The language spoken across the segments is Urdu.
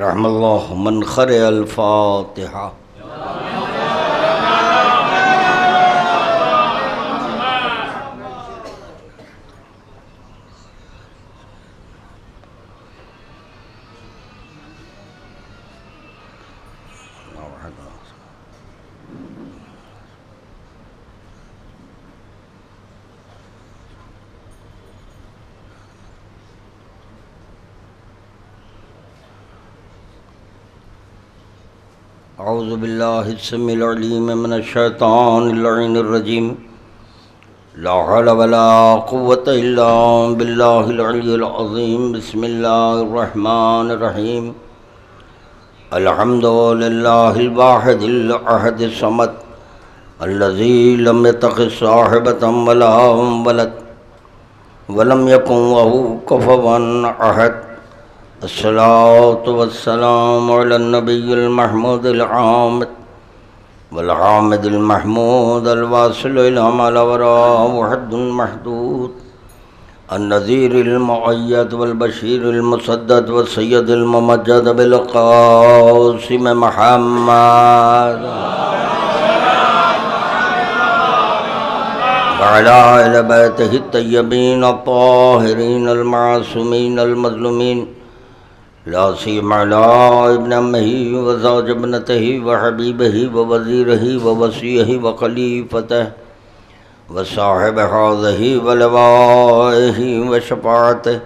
رحم اللہ من قرأ الفاتحہ. اعوذ باللہ السمیع العلیم من الشیطان اللعین الرجیم. لا حول ولا قوة الا باللہ العلی العظیم. بسم اللہ الرحمن الرحیم. الحمد للہ الواحد الاحد الصمد الذی لم یتخذ صاحبة ولا ولد ولم یکن لہ کفوا احد. الصلاة والسلام على النبي المحمود العامد والعامد المحمود الواصل إلى ما لا وراءه حد محدود النذير المؤيد والبشير المسدد والسيد الممجد بالقاسم محمد وعلى أهل بيته الطيبين الطاهرين المعصومين المظلومين لا سيما على ابن أمه وزوج ابنته وحبيبه ووزيره ووصيه وخليفته وصاحب هذه ولوائه وشفاعته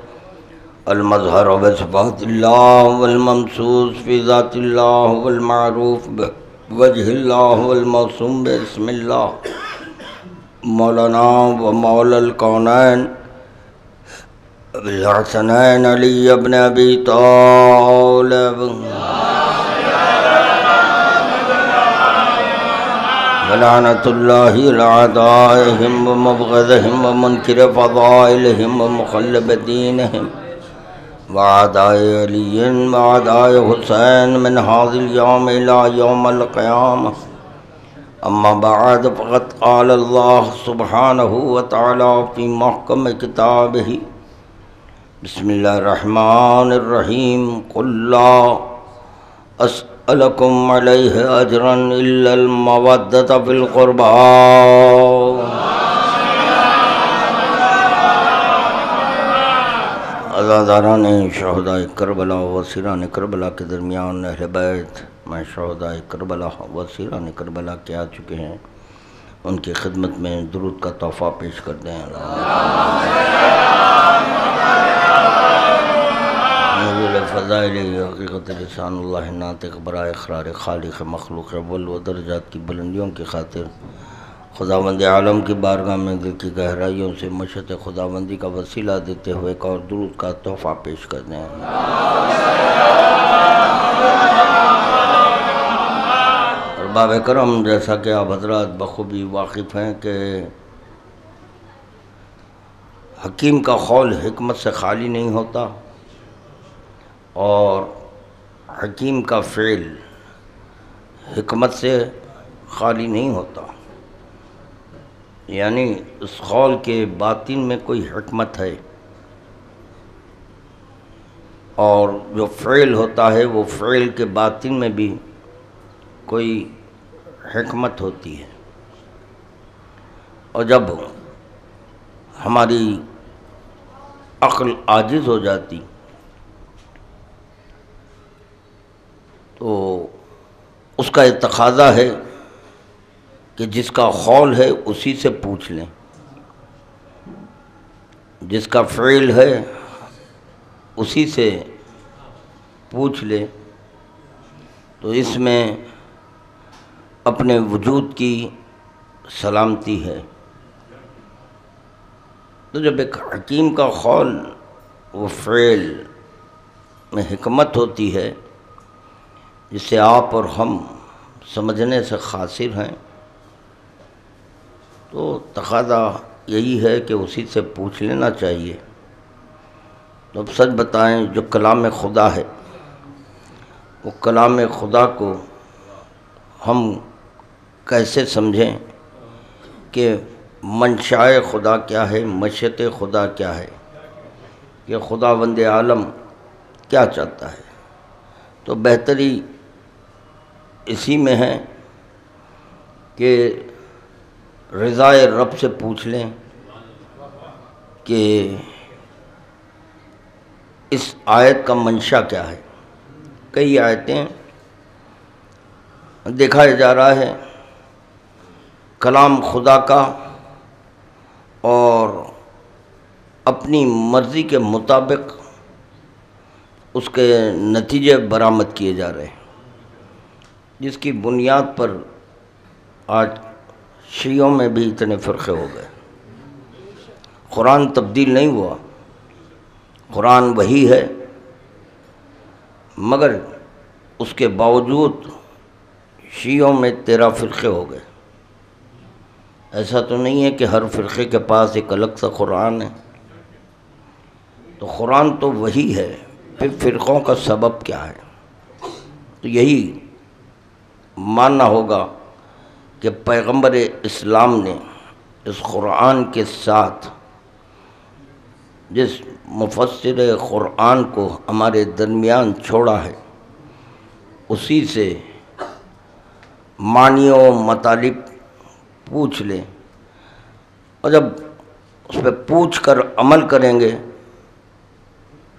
المظهر بصفات الله والممسوس في ذات الله والمعروف بوجه الله والموسوم باسم الله مولانا ومولا الكونين بالحسنين علي بن أبي طالب ولعنة الله على أعدائهم ومبغضهم ومنكر فضائلهم ومخلب دينهم وأعداء علي وأعداء حسين من هذا اليوم إلى يوم القيامة. أما بعد فقد قال الله سبحانه وتعالى في محكم كتابه بسم اللہ الرحمن الرحیم. قل لا اسألکم علیہ اجرا الا المودۃ فی القربى. عزاداران شہداء کربلا و اسیران کربلا کے درمیان اہل بیت میں شہداء کربلا و اسیران کربلا کے آ چکے ہیں، ان کی خدمت میں درود کا تحفہ پیش کر دیں. فضائل حقیقت لسان اللہ ناطق برائے اقرار خالق مخلوق اول و درجات کی بلندیوں کی خاطر خداوند عالم کی بارگاہ میں دل کی گہرائیوں سے مشیت خداوندی کا وسیلہ دیتے ہوئے ایک اور درود کا تحفہ پیش کر دیں. ارباب کرم، جیسا کہ آپ حضرات بخوبی واقف ہیں کہ حکیم کا قول حکمت سے خالی نہیں ہوتا اور حکیم کا فعل حکمت سے خالی نہیں ہوتا. یعنی اس قول کے باطن میں کوئی حکمت ہے اور جو فعل ہوتا ہے وہ فعل کے باطن میں بھی کوئی حکمت ہوتی ہے. اور جب ہماری عقل عاجز ہو جاتی تو اس کا یہ تقاضا ہے کہ جس کا قول ہے اسی سے پوچھ لیں، جس کا فعل ہے اسی سے پوچھ لیں. تو اس میں اپنے وجود کی سلامتی ہے. تو جب ایک حکیم کا قول وہ فعل میں حکمت ہوتی ہے جسے آپ اور ہم سمجھنے سے قاصر ہیں، تو تقاضا یہی ہے کہ اسی سے پوچھ لینا چاہیے. تو اب سچ بتائیں، جو کلام خدا ہے وہ کلام خدا کو ہم کیسے سمجھیں کہ منشاء خدا کیا ہے، مشیت خدا کیا ہے، کہ خداوند عالم کیا چاہتا ہے. تو بہتری اسی میں ہے کہ رضائے رب سے پوچھ لیں کہ اس آیت کا منشا کیا ہے۔ کئی آیتیں دیکھا جا رہا ہے کلام خدا کا اور اپنی مرضی کے مطابق اس کے نتیجے برآمد کیے جا رہے ہیں، جس کی بنیاد پر آج شیعوں میں بھی اتنے فرقے ہو گئے۔ قرآن تبدیل نہیں ہوا، قرآن وہی ہے، مگر اس کے باوجود شیعوں میں 13 فرقے ہو گئے۔ ایسا تو نہیں ہے کہ ہر فرقے کے پاس ایک الگ سا قرآن ہے، تو قرآن تو وہی ہے، پھر فرقوں کا سبب کیا ہے؟ تو یہی ماننا ہوگا کہ پیغمبر اسلام نے اس قرآن کے ساتھ جس مفسر قرآن کو ہمارے درمیان چھوڑا ہے، اسی سے معنی و مطالب پوچھ لیں، اور جب اس پہ پوچھ کر عمل کریں گے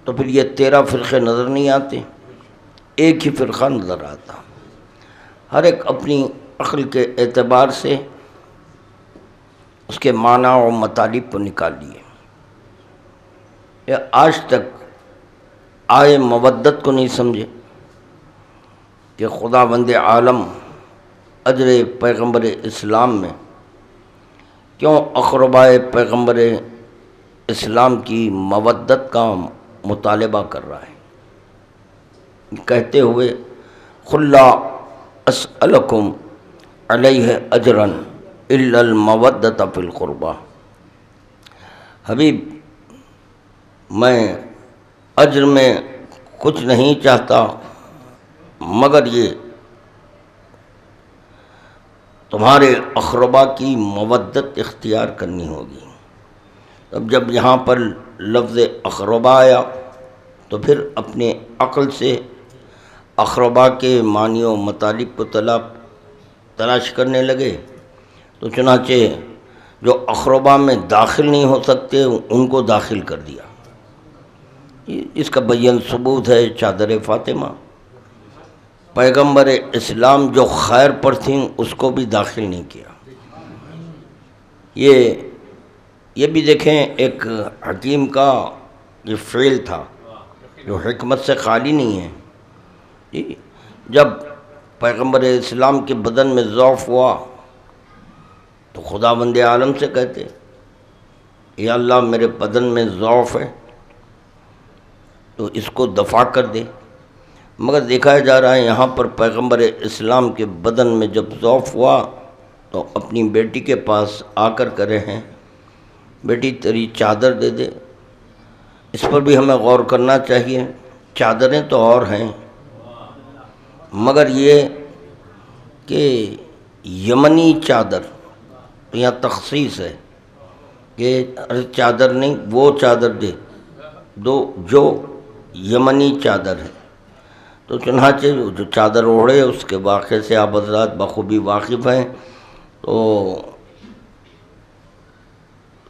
تو پھر یہ 13 فرقے نظر نہیں آتے، ایک ہی فرقہ نظر آتا۔ ہر ایک اپنی عقل کے اعتبار سے اس کے معنی و مطالب کو نکال لیے۔ یہ آج تک آئے مودت کو نہیں سمجھے کہ خداوند عالم اجر پیغمبر اسلام میں کیوں اقربائے پیغمبر اسلام کی مودت کا مطالبہ کر رہا ہے، کہتے ہوئے قُل لا اسألکم علیہ اجرا الا المودۃ فی القربى، حبیب میں اجر میں کچھ نہیں چاہتا مگر یہ تمہارے اقربا کی مودت اختیار کرنی ہوگی۔ اب جب یہاں پر لفظ اقربا آیا تو پھر اپنے عقل سے اقربا کے معنی و مطالب کو تلاش کرنے لگے، تو چنانچہ جو اقربا میں داخل نہیں ہو سکتے ان کو داخل کر دیا۔ اس کا بیان ثبوت ہے چادر فاطمہ، پیغمبر اسلام جو خیر پر تھیں اس کو بھی داخل نہیں کیا۔ یہ بھی دیکھیں ایک حکیم کا یہ فعل تھا جو حکمت سے خالی نہیں ہے۔ جب پیغمبر اسلام کے بدن میں ضعف ہوا تو خداوند عالم سے کہتے یا اللہ میرے بدن میں ضعف ہے تو اس کو دفع کر دے، مگر دیکھا جا رہا ہے یہاں پر پیغمبر اسلام کے بدن میں جب ضعف ہوا تو اپنی بیٹی کے پاس آ کر کرے ہیں بیٹی تیری چادر دے دے۔ اس پر بھی ہمیں غور کرنا چاہیے، چادریں تو اور ہیں مگر یہ کہ یمنی چادر یہاں تخصیص ہے کہ چادر نہیں وہ چادر دے دو جو یمنی چادر ہے۔ تو چنانچہ جو چادر اوڑھے اس کے واقعے سے آپ حضرات بخوبی واقف ہیں۔ تو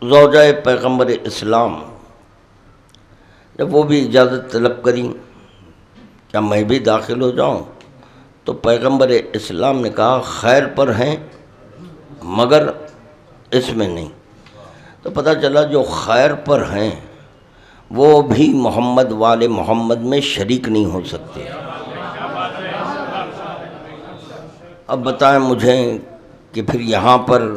زوجہ پیغمبر اسلام جب وہ بھی اجازت طلب کری کیا میں بھی داخل ہو جاؤں، تو پیغمبر اسلام نے کہا خیر پر ہیں مگر اس میں نہیں۔ تو پتہ چلا جو خیر پر ہیں وہ بھی محمد والے محمد میں شریک نہیں ہو سکتے۔ اب بتائیں مجھے کہ پھر یہاں پر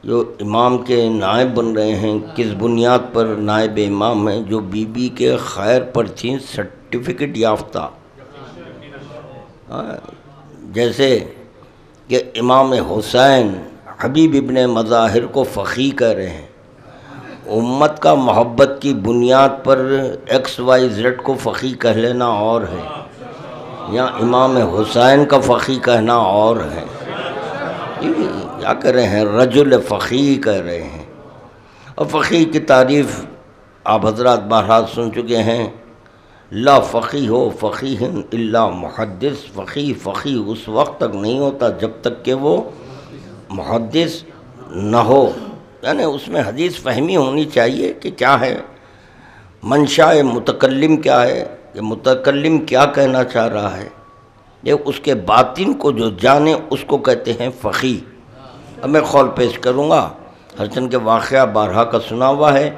جو امام کے نائب بن رہے ہیں کس بنیاد پر نائب امام ہیں؟ جو بی بی کے خیر پر تھیں سرٹیفکیٹ یافتہ، جیسے کہ امام حسین حبیب ابن مظاہر کو فقیہ کہہ رہے ہیں، امت کا محبت کی بنیاد پر ایکس وائی زیڈ کو فقیہ کہہ لینا اور ہے، یا امام حسین کا فقیہ کہنا اور ہے۔ کیا کہہ رہے ہیں؟ رجل فقیہ کہہ رہے ہیں۔ اور فقیہ کی تعریف آپ حضرات بہرحال سن چکے ہیں، لا فقیہ ہو فقیہ الا محدث، فقیہ اس وقت تک نہیں ہوتا جب تک کہ وہ محدث نہ ہو، یعنی اس میں حدیث فہمی ہونی چاہیے کہ کیا ہے منشاء متکلم، کیا ہے کہ متکلم کیا کہنا چاہ رہا ہے، یہ اس کے باطن کو جو جانے اس کو کہتے ہیں فقیہ۔ اب میں قول پیش کروں گا، ہرچند کے واقعہ بارہا کا سنا ہوا ہے۔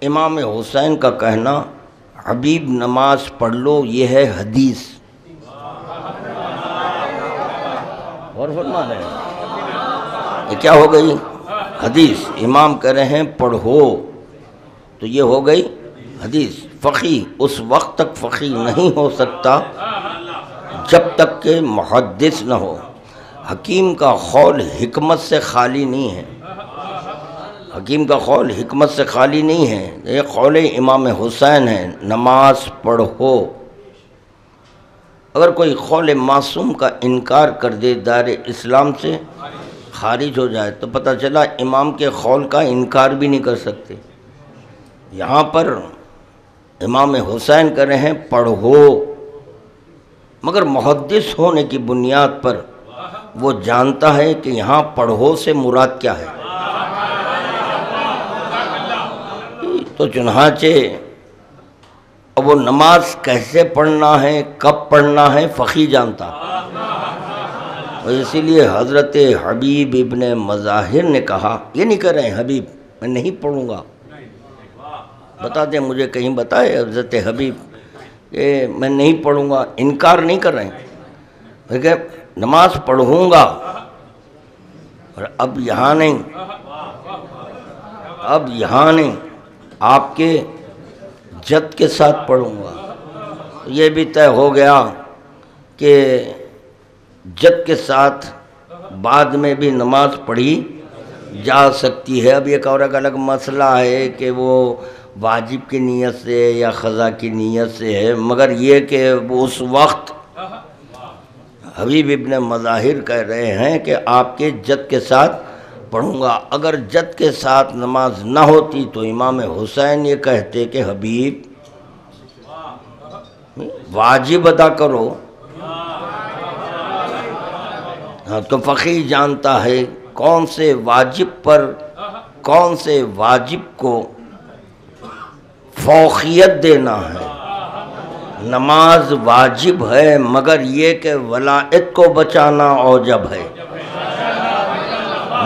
امام حسین کا کہنا حبیب نماز پڑھ لو یہ ہے حدیث، اور فرما رہے ہیں یہ کیا ہو گئی حدیث، امام کہہ رہے ہیں پڑھو تو یہ ہو گئی حدیث۔ فقیہ اس وقت تک فقیہ نہیں ہو سکتا جب تک کہ محدث نہ ہو۔ حکیم کا قول حکمت سے خالی نہیں ہے، حکیم کا قول حکمت سے خالی نہیں ہے، یہ قول امام حسین ہے، نماز پڑھو۔ اگر کوئی قول معصوم کا انکار کر دے دائرہ اسلام سے خارج ہو جائے تو پتہ چلا امام کے قول کا انکار بھی نہیں کر سکتے۔ یہاں پر امام حسین کہہ رہے ہیں پڑھو، مگر محدث ہونے کی بنیاد پر وہ جانتا ہے کہ یہاں پڑھو سے مراد کیا ہے، تو چنانچہ اب وہ نماز کیسے پڑھنا ہے کب پڑھنا ہے فقیہ جانتا، اور اسی لیے حضرت حبیب ابن مظاہر نے کہا، یہ نہیں کہہ رہے ہیں حبیب میں نہیں پڑھوں گا، بتا دیں مجھے کہیں بتائے حضرت حبیب کہ میں نہیں پڑھوں گا، انکار نہیں کر رہے ہیں بلکہ نماز پڑھوں گا، اور اب یہاں نہیں، اب یہاں نہیں، آپ کے جد کے ساتھ پڑھوں گا۔ یہ بھی طے ہو گیا کہ جد کے ساتھ بعد میں بھی نماز پڑھی جا سکتی ہے۔ اب ایک اور الگ مسئلہ ہے کہ وہ واجب کی نیت سے یا قضا کی نیت سے ہے، مگر یہ کہ وہ اس وقت حبیب ابن مظاہر کہہ رہے ہیں کہ آپ کے جد کے ساتھ پڑھوں گا۔ اگر جد کے ساتھ نماز نہ ہوتی تو امام حسین یہ کہتے کہ حبیب واجب ادا کرو، تو فقیہ جانتا ہے کون سے واجب پر کون سے واجب کو فوقیت دینا ہے۔ نماز واجب ہے مگر یہ کہ ولایت کو بچانا اوجب ہے،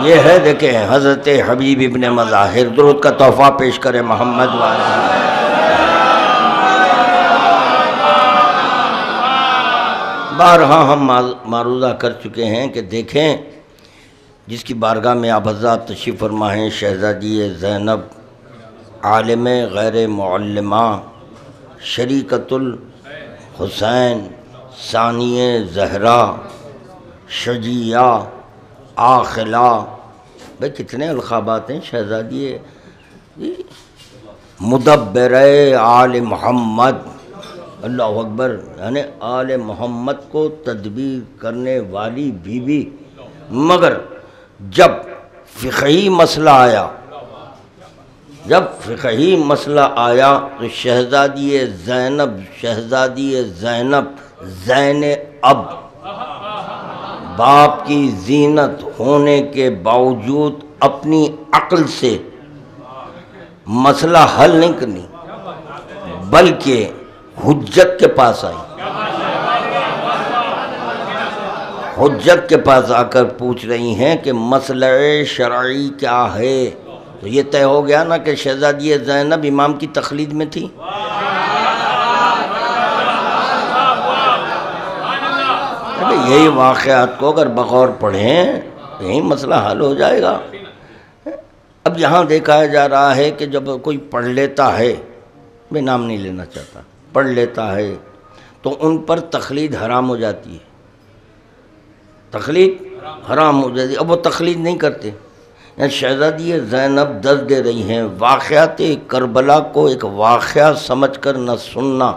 یہ ہے دیکھیں حضرت حبیب ابن مظاہر۔ درود کا تحفہ پیش کرے محمد والا۔ بارہا ہم معروضہ کر چکے ہیں کہ دیکھیں جس کی بارگاہ میں آپ حضرات تشریف فرما ہیں، شہزادی زینب عالم غیر معلمہ شریکۃ الحسین ثانی زہرا شجیہ عاقلہ، بھئی کتنے القابات ہیں، شہزادی مدبر آل محمد، اللہ اکبر، یعنی آل محمد کو تدبیر کرنے والی بی بی۔ مگر جب فقہی مسئلہ آیا، جب فقہی مسئلہ آیا تو شہزادی زینب زین اب باپ کی زینت ہونے کے باوجود اپنی عقل سے مسئلہ حل نہیں کرنی بلکہ حجت کے پاس آئی، حجت کے پاس آ کر پوچھ رہی ہیں کہ مسئلہ شرعی کیا ہے۔ تو یہ طے ہو گیا نا کہ شہزادی زینب امام کی تقلید میں تھی، یہی واقعات کو اگر بغور پڑھیں یہی مسئلہ حل ہو جائے گا۔ اب یہاں دیکھا جا رہا ہے کہ جب کوئی پڑھ لیتا ہے، میں نام نہیں لینا چاہتا، پڑھ لیتا ہے تو ان پر تقلید حرام ہو جاتی ہے، تقلید حرام ہو جاتی ہے۔ اب وہ تقلید نہیں کرتے، یعنی شہزادی زینب دس دے رہی ہیں، واقعات کربلا کو ایک واقعہ سمجھ کر نہ سننا،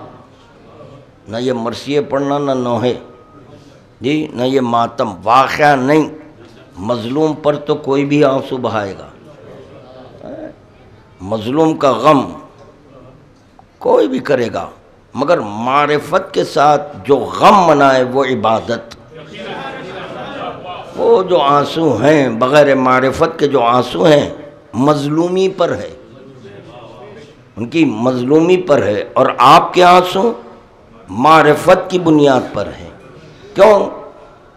نہ یہ مرثیے پڑھنا، نہ نوحے جی، نہ یہ ماتم، واقعہ نہیں، مظلوم پر تو کوئی بھی آنسو بہائے گا، مظلوم کا غم کوئی بھی کرے گا، مگر معرفت کے ساتھ جو غم منائے وہ عبادت. وہ جو آنسو ہیں بغیر معرفت کے جو آنسو ہیں مظلومی پر ہے، ان کی مظلومی پر ہے، اور آپ کے آنسو معرفت کی بنیاد پر ہے. کیوں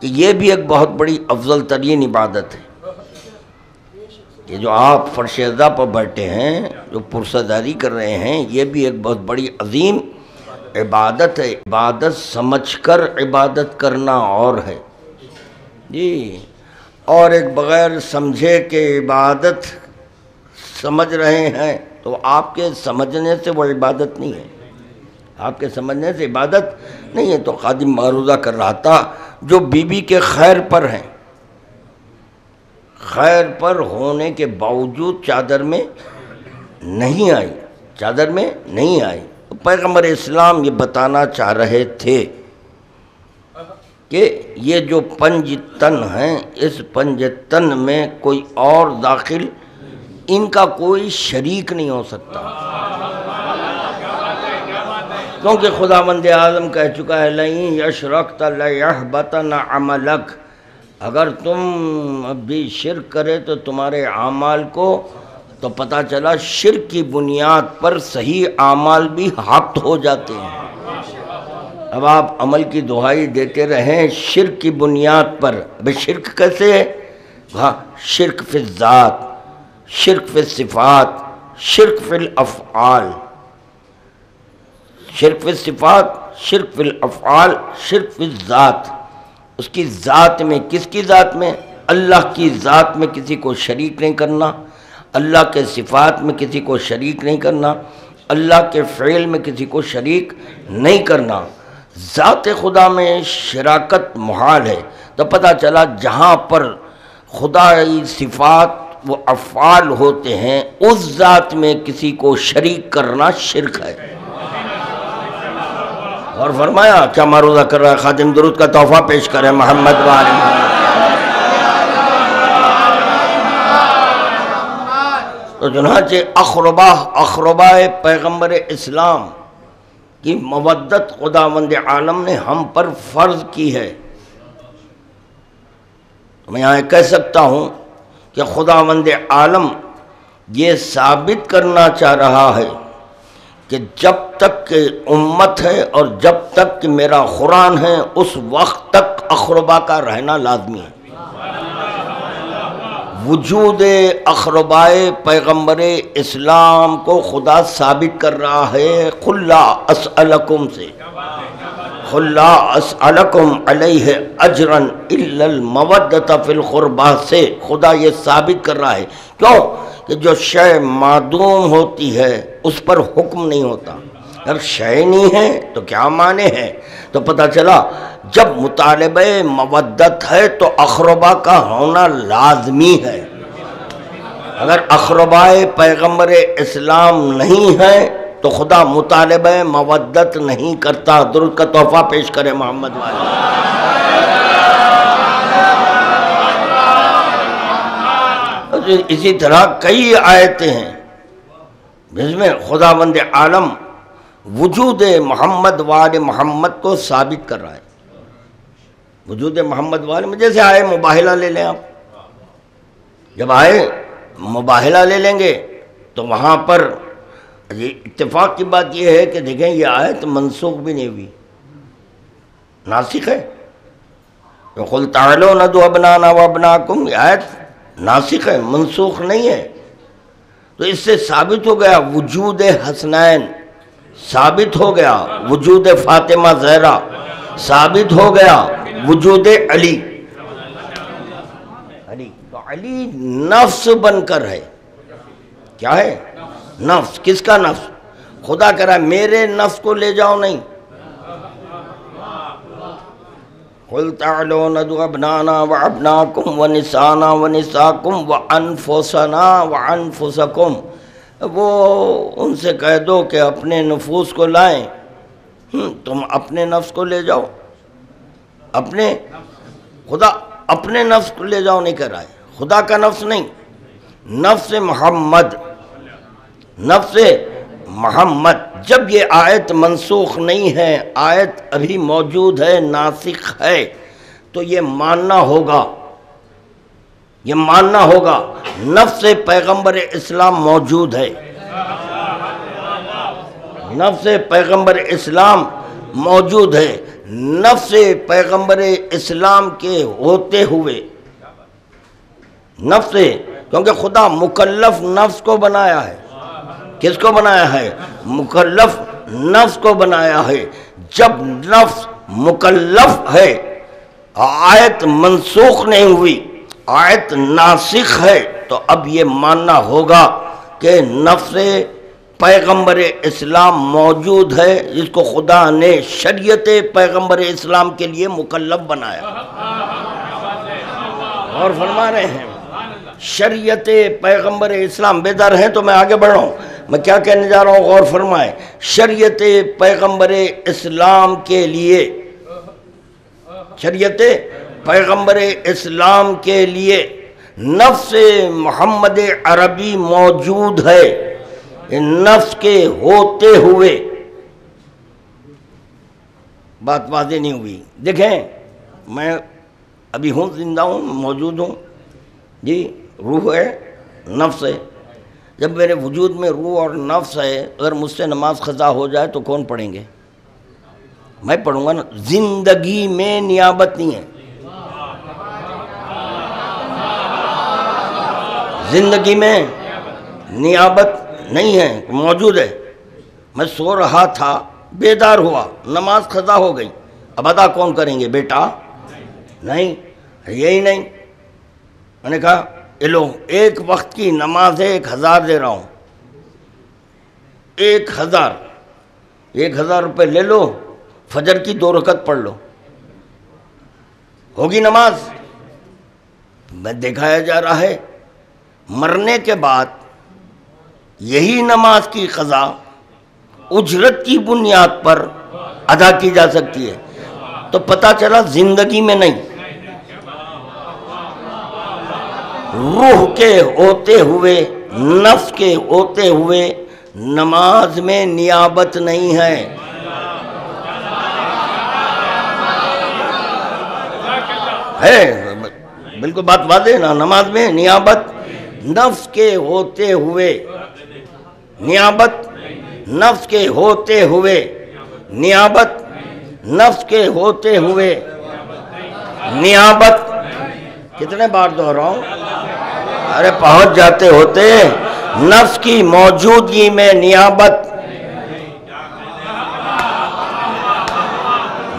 کہ یہ بھی ایک بہت بڑی افضل ترین عبادت ہے. یہ جو آپ فرش ازا پر بیٹھے ہیں، جو پرسداری کر رہے ہیں، یہ بھی ایک بہت بڑی عظیم عبادت ہے. عبادت سمجھ کر عبادت کرنا اور ہے جی، اور ایک بغیر سمجھے کہ عبادت سمجھ رہے ہیں تو آپ کے سمجھنے سے وہ عبادت نہیں ہے. آپ کے سمجھنے سے عبادت نہیں ہے. تو خادم معروضہ کر رہا تھا جو بی بی کے خیر پر ہیں، خیر پر ہونے کے باوجود چادر میں نہیں آئی، چادر میں نہیں آئی. پیغمبر اسلام یہ بتانا چاہ رہے تھے کہ یہ جو پنج تن ہیں، اس پنج تن میں کوئی اور داخل، ان کا کوئی شریک نہیں ہو سکتا، کیونکہ خداوند اعظم کہہ چکا ہے لَئِن يَشْرَكْتَ لَيَحْبَطَنَّ عَمَلَكَ. اگر تم بھی شرک کرے تو تمہارے اعمال کو، تو پتہ چلا شرک کی بنیاد پر صحیح اعمال بھی حق ہو جاتے ہیں. اب آپ عمل کی دہائی دیتے رہیں شرک کی بنیاد پر. اب شرک کیسے ہے؟ ہاں، شرک فی الذات، شرک فی الصفات، شرک فی الافعال، شرک فی الصفات، شرک فی الافعال، شرک فی الذات. اس کی ذات میں، کس کی ذات میں؟ اللہ کی ذات میں کسی کو شریک نہیں کرنا، اللہ کے صفات میں کسی کو شریک نہیں کرنا، اللہ کے فعل میں کسی کو شریک نہیں کرنا. ذات خدا میں شراکت محال ہے. تو پتہ چلا جہاں پر خدائی صفات و افعال ہوتے ہیں اس ذات میں کسی کو شریک کرنا شرک ہے. اور فرمایا کیا معروضہ کر رہا ہے خادم؟ درود کا تحفہ پیش کریں محمد وآل محمد. تو چنانچہ اخربا پیغمبر اسلام کی مودت خداوند عالم نے ہم پر فرض کی ہے. میں یہاں کہہ سکتا ہوں کہ خداوند عالم یہ ثابت کرنا چاہ رہا ہے کہ جب تک کہ امت ہے اور جب تک کہ میرا قرآن ہے اس وقت تک اخربا کا رہنا لازمی ہے. وجود اخربائے پیغمبر اسلام کو خدا ثابت کر رہا ہے قُلْ لَا أَسْأَلَكُمْ سے، قُلْ لَا أَسْأَلَكُمْ عَلَيْهِ أَجْرًا إِلَّا الْمَوَدَّةَ فِي الْقُرْبَى سے خدا یہ ثابت کر رہا ہے. کیوں کہ جو شے معدوم ہوتی ہے اس پر حکم نہیں ہوتا. اب شے نہیں ہے تو کیا معنی ہے؟ تو پتہ چلا جب مطالبہ مودت ہے تو اخربا کا ہونا لازمی ہے. اگر اخربائے پیغمبر اسلام نہیں ہے تو خدا مطالبہ مودت نہیں کرتا. درود کا تحفہ پیش کرے محمد والا. اسی طرح کئی آیتیں ہیں جس میں خداوند عالم وجود محمد وآل محمد کو ثابت کر رہا ہے. وجود محمد وآل میں جیسے آئے مباہلہ لے لیں آپ، جب آئے مباہلہ لے لیں گے تو وہاں پر یہ اتفاق کی بات یہ ہے کہ دیکھیں یہ آیت منسوخ بھی نہیں ہوئی، ناسخ ہے. قُلْ تَعَالَوْا نَدْعُوا أَبْنَاءَنَا وَأَبْنَاءَكُمْ، یہ آیت ناسخ ہے، منسوخ نہیں ہے. تو اس سے ثابت ہو گیا وجود حسنین، ثابت ہو گیا وجود فاطمہ زہرا، ثابت ہو گیا وجود علی. تو علی نفس بن کر ہے. کیا ہے؟ نفس. کس کا نفس؟ خدا کہہ رہا ہے میرے نفس کو لے جاؤ نہیں. قُلْ تَعَالَوْا نَدْعُوا أَبْنَاءَنَا وَأَبْنَاءَكُمْ وَنِسَاءَنَا وَنِسَاءَكُمْ وَأَنفُسَنَا وَأَنفُسَكُمْ. وہ ان سے کہہ دو کہ اپنے نفوس کو لائیں. تم اپنے نفس کو لے جاؤ. اپنے خدا اپنے نفس کو لے جاؤ نہیں کہہ رہا ہے، خدا کا نفس نہیں، نفس محمد، نفس محمد، جب یہ آیت منسوخ نہیں ہے، آیت ابھی موجود ہے، ناسخ ہے، تو یہ ماننا ہوگا نفس پیغمبر اسلام موجود ہے، نفس پیغمبر اسلام موجود ہے، نفس پیغمبر اسلام کے ہوتے ہوئے، نفس، کیونکہ خدا مکلف نفس کو بنایا ہے، کس کو بنایا ہے؟ مکلف نفس کو بنایا ہے۔ جب نفس مکلف ہے، آیت منسوخ نہیں ہوئی، آیت ناسخ ہے، تو اب یہ ماننا ہوگا کہ نفس پیغمبر اسلام موجود ہے، جس کو خدا نے شریعت پیغمبر اسلام کے لیے مکلف بنایا۔ اور فرما رہے ہیں شریعت پیغمبر اسلام، بیدار ہیں تو میں آگے بڑھ رہا ہوں، میں کیا کہنے جا رہا ہوں غور فرمائیں۔ شریعت پیغمبر اسلام کے لیے، شریعت پیغمبر اسلام کے لیے نفس محمد عربی موجود ہے، نفس کے ہوتے ہوئے، بات واضح نہیں ہوئی۔ دیکھیں میں ابھی ہوں، زندہ ہوں، موجود ہوں، جی روح ہے، نفس ہے۔ جب میرے وجود میں روح اور نفس ہے، اگر مجھ سے نماز قضا ہو جائے تو کون پڑھیں گے؟ میں پڑھوں گا نا۔ زندگی میں نیابت نہیں ہے، زندگی میں نیابت نہیں ہے، موجود ہے۔ میں سو رہا تھا، بیدار ہوا، نماز قضا ہو گئی، اب ادا کون کریں گے؟ بیٹا نہیں، یہی نہیں۔ میں نے کہا اے لو، ایک وقت کی نماز ہے، 1000 دے رہا ہوں، 1000 روپے لے لو، فجر کی 2 رکعت پڑھ لو، ہوگی نماز؟ میں دکھایا جا رہا ہے مرنے کے بعد یہی نماز کی قضا اجرت کی بنیاد پر ادا کی جا سکتی ہے۔ تو پتہ چلا زندگی میں نہیں، روح کے ہوتے ہوئے، نفس کے ہوتے ہوئے نماز میں نیابت نہیں ہے۔ بالکل بات واضح ہے نا، نماز میں نیابت نفس کے ہوتے ہوئے، نیابت نفس کے ہوتے ہوئے، نیابت نفس کے ہوتے ہوئے، نیابت، کتنے بار دہراؤں؟ ارے پہنچ جاتے ہوتے، نفس کی موجودگی میں نیابت،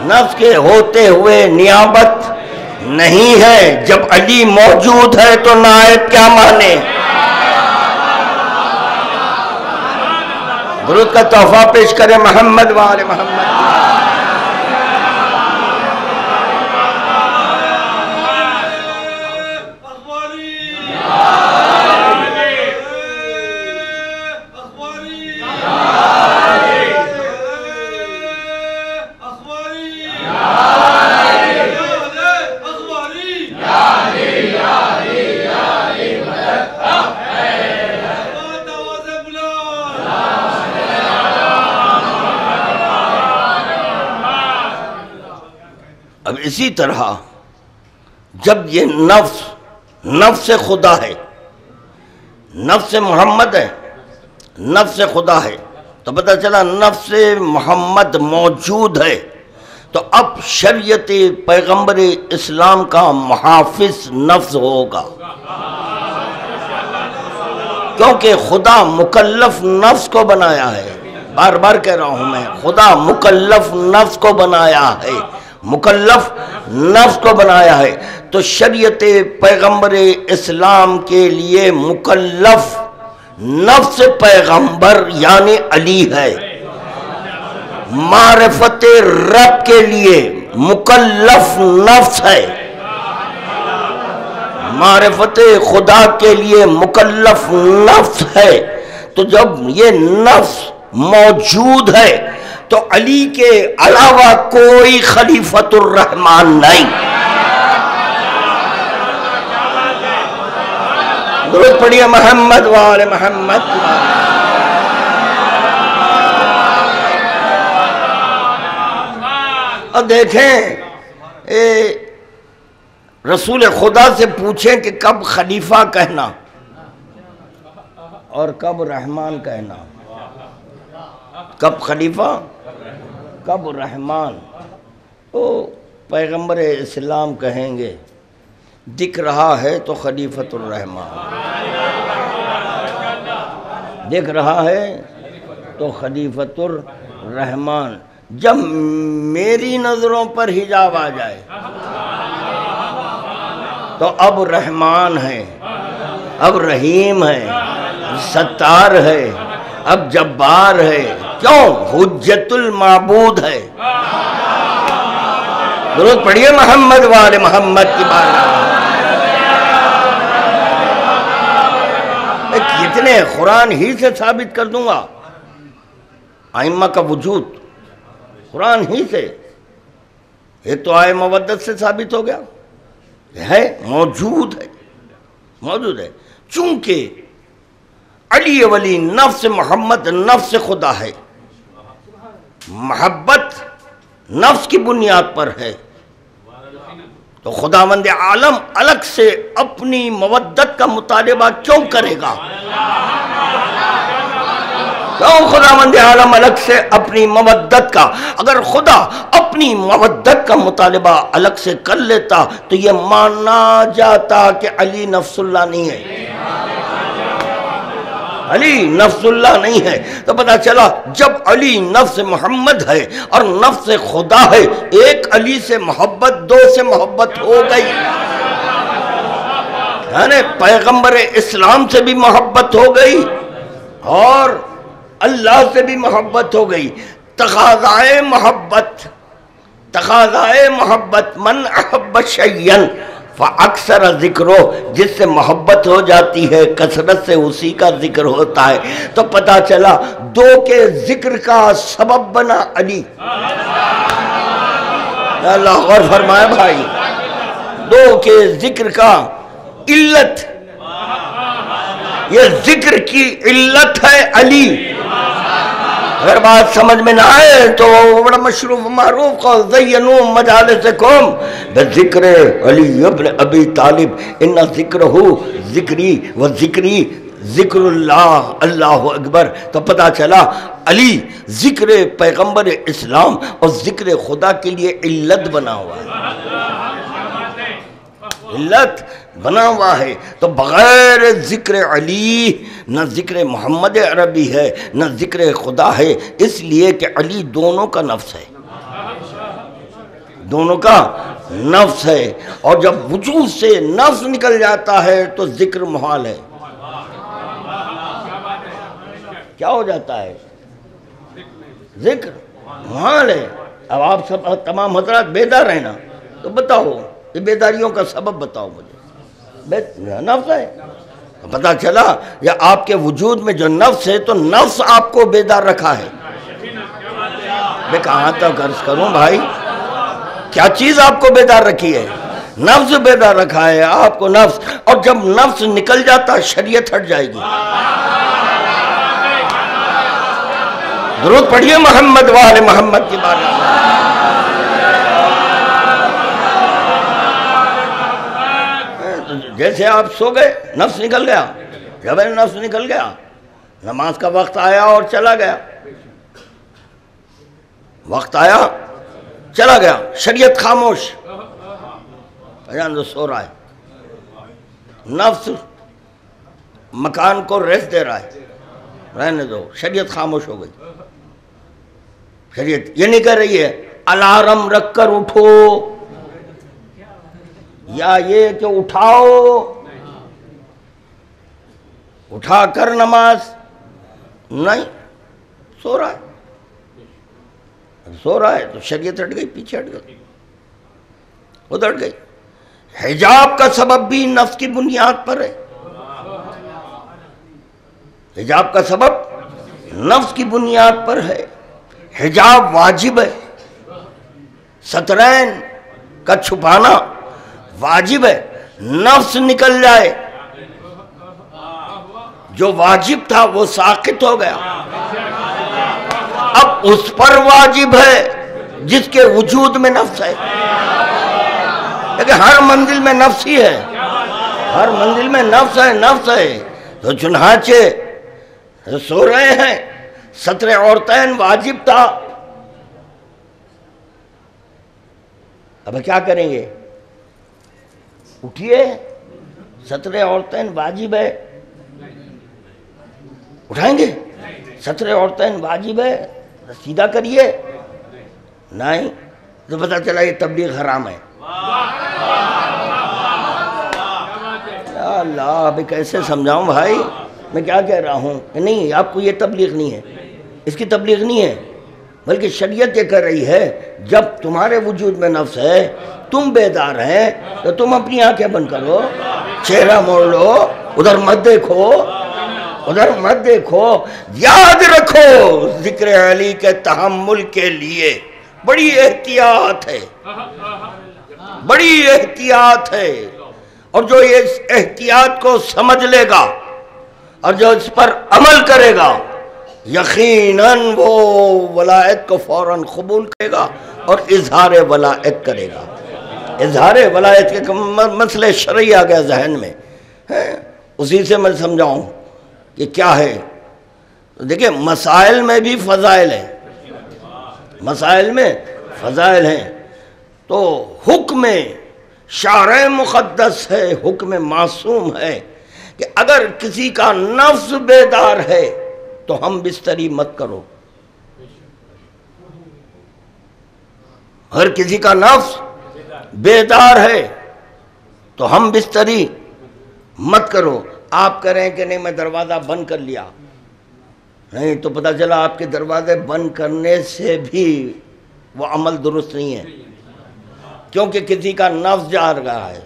نفس کے ہوتے ہوئے نیابت نہیں ہے۔ جب علی موجود ہے تو نائب کیا مانے؟ درود کا تحفہ پیش کرے محمد وآل محمد۔ اب اسی طرح جب یہ نفس خدا ہے، نفس محمد ہے، نفس خدا ہے، تو پتہ چلا نفس محمد موجود ہے، تو اب شریعت پیغمبر اسلام کا محافظ نفس ہوگا، کیونکہ خدا مکلف نفس کو بنایا ہے۔ بار بار کہہ رہا ہوں میں، خدا مکلف نفس کو بنایا ہے، مکلف نفس کو بنایا ہے، تو شریعت پیغمبر اسلام کے لیے مکلف نفس پیغمبر یعنی علی ہے، معرفت رب کے لیے مکلف نفس ہے، معرفت خدا کے لیے مکلف نفس ہے۔ تو جب یہ نفس موجود ہے تو علی کے علاوہ کوئی خلیفۃ الرحمن نہیں۔ درود پڑھیے محمد وآل محمد۔ اور دیکھیں رسول خدا سے پوچھیں کہ کب خلیفہ کہنا اور کب رحمان کہنا، کب خلیفہ کب رحمان، تو پیغمبر اسلام کہیں گے دکھ رہا ہے تو خلیفۃ الرحمان، دکھ رہا ہے تو خلیفۃ الرحمان، جب میری نظروں پر حجاب آ جائے تو اب رحمان ہے، اب رحیم ہے، ستار ہے، اب جبار ہے، کیوں؟ حجت المعبود ہے۔ درود پڑھیے محمد وآل محمد کی بارگاہ۔ کتنے قرآن ہی سے ثابت کر دوں گا ائمہ کا وجود، قرآن ہی سے۔ ایک تو آئے مودت سے ثابت ہو گیا، ہے موجود ہے، موجود ہے، چونکہ علی ولی نفس محمد نفس خدا ہے، محبت نفس کی بنیاد پر ہے، تو خداوند عالم الگ سے اپنی مودت کا مطالبہ کیوں کرے گا؟ کیوں خداوند عالم الگ سے اپنی مودت کا؟ اگر خدا اپنی مودت کا مطالبہ الگ سے کر لیتا تو یہ مانا جاتا کہ علی نفس اللہ نہیں ہے، علی نفس اللہ نہیں ہے۔ تو پتہ چلا جب علی نفس محمد ہے اور نفس خدا ہے، ایک علی سے محبت، دو سے محبت ہو گئی، یعنی پیغمبر اسلام سے بھی محبت ہو گئی اور اللہ سے بھی محبت ہو گئی۔ تقاضائے محبت، تقاضائے محبت، من احب شیئا فاکثر ذکرو، جس سے محبت ہو جاتی ہے کثرت سے اسی کا ذکر ہوتا ہے۔ تو پتہ چلا دو کے ذکر کا سبب بنا علی، اللہ غور فرمائے بھائی، دو کے ذکر کا علت، یہ ذکر کی علت ہے علی۔ اگر بات سمجھ میں نہ آئے تو بڑا مشروف معروف قول زینوا مجالسکم بذکر علی ابن ابی طالب ان ذکرہ ذکری و ذکری ذکر اللہ، اللہ اکبر۔ تو پتہ چلا علی ذکر پیغمبر اسلام اور ذکر خدا کے لیے علت بنا ہوا ہے، علت بنا ہوا ہے۔ تو بغیر ذکر علی نہ ذکر محمد عربی ہے نہ ذکر خدا ہے، اس لیے کہ علی دونوں کا نفس ہے، دونوں کا نفس ہے، اور جب وجود سے نفس نکل جاتا ہے تو ذکر محال ہے۔ کیا ہو جاتا ہے؟ ذکر محال ہے۔ اب آپ سب تمام حضرات بیدار ہیں نا، تو بتاؤ یہ بیداریوں کا سبب بتاؤ مجھے۔ نفس ہے، پتہ چلا یا آپ کے وجود میں جو نفس ہے تو نفس آپ کو بیدار رکھا ہے۔ میں کہاں تک عرض کروں بھائی، کیا چیز آپ کو بیدار رکھی ہے؟ نفس بیدار رکھا ہے آپ کو، نفس۔ اور جب نفس نکل جاتا شریعت ہٹ جائے گی۔ درود پڑھیے محمد وآل محمد کی بارگاہ۔ جیسے آپ سو گئے، نفس نکل گیا، جب نفس نکل گیا، نماز کا وقت آیا اور چلا گیا، وقت آیا چلا گیا، شریعت خاموش، سو رہا ہے، نفس مکان کو ریسٹ دے رہا ہے، رہنے دو، شریعت خاموش ہو گئی۔ شریعت یہ نہیں کہہ رہی ہے الارم رکھ کر اٹھو، یا یہ کہ اٹھاؤ، اٹھا کر نماز، نہیں، سو رہا ہے، سو رہا ہے تو شریعت ہٹ گئی، پیچھے ہٹ گئی، ادھر گئی۔ حجاب کا سبب بھی نفس کی بنیاد پر ہے، حجاب کا سبب نفس کی بنیاد پر ہے۔ حجاب واجب ہے، سترین کا چھپانا واجب ہے، نفس نکل جائے، جو واجب تھا وہ ساقط ہو گیا، اب اس پر واجب ہے جس کے وجود میں نفس ہے. لیکن ہر منزل میں نفس ہی ہے، ہر منزل میں نفس ہے، نفس ہے. تو چنانچہ سو رہے ہیں، ستر عورتین واجب تھا. اب کیا کریں گے؟ اٹھیے، ستر عورتین واجب ہے. اٹھائیں گے؟ ستر عورتین واجب ہے، سیدھا کریے. نہیں تو پتہ چلا یہ تبلیغ حرام ہے. اللہ، ابھی کیسے سمجھاؤں بھائی، میں کیا کہہ رہا ہوں؟ نہیں، آپ کو یہ تبلیغ نہیں ہے، اس کی تبلیغ نہیں ہے، بلکہ شریعت یہ کر رہی ہے جب تمہارے وجود میں نفس ہے، تم بیدار ہیں، تو تم اپنی آنکھیں بند کرو، چہرہ موڑ لو، ادھر مت دیکھو، ادھر مت دیکھو. یاد رکھو ذکر علی کے تحمل کے لیے بڑی احتیاط ہے، بڑی احتیاط ہے. اور جو اس احتیاط کو سمجھ لے گا اور جو اس پر عمل کرے گا، یقیناً وہ ولایت کو فوراً قبول کرے گا اور اظہار ولایت کرے گا. اظہار ولایت کے مسئلے شرعی آ گیا ذہن میں، اسی سے میں سمجھاؤں کہ کیا ہے. دیکھیں مسائل میں بھی فضائل ہیں، مسائل میں فضائل ہیں. تو حکم شرع مقدس ہے، حکم معصوم ہے کہ اگر کسی کا نفس بیدار ہے تو ہم بستری مت کرو. اگر کسی کا نفس بیدار ہے تو ہم بستری مت کرو. آپ کریں کہ نہیں میں دروازہ بند کر لیا، نہیں تو پتہ چلا آپ کے دروازے بند کرنے سے بھی وہ عمل درست نہیں ہے، کیونکہ کسی کا نفس جاگ رہا ہے،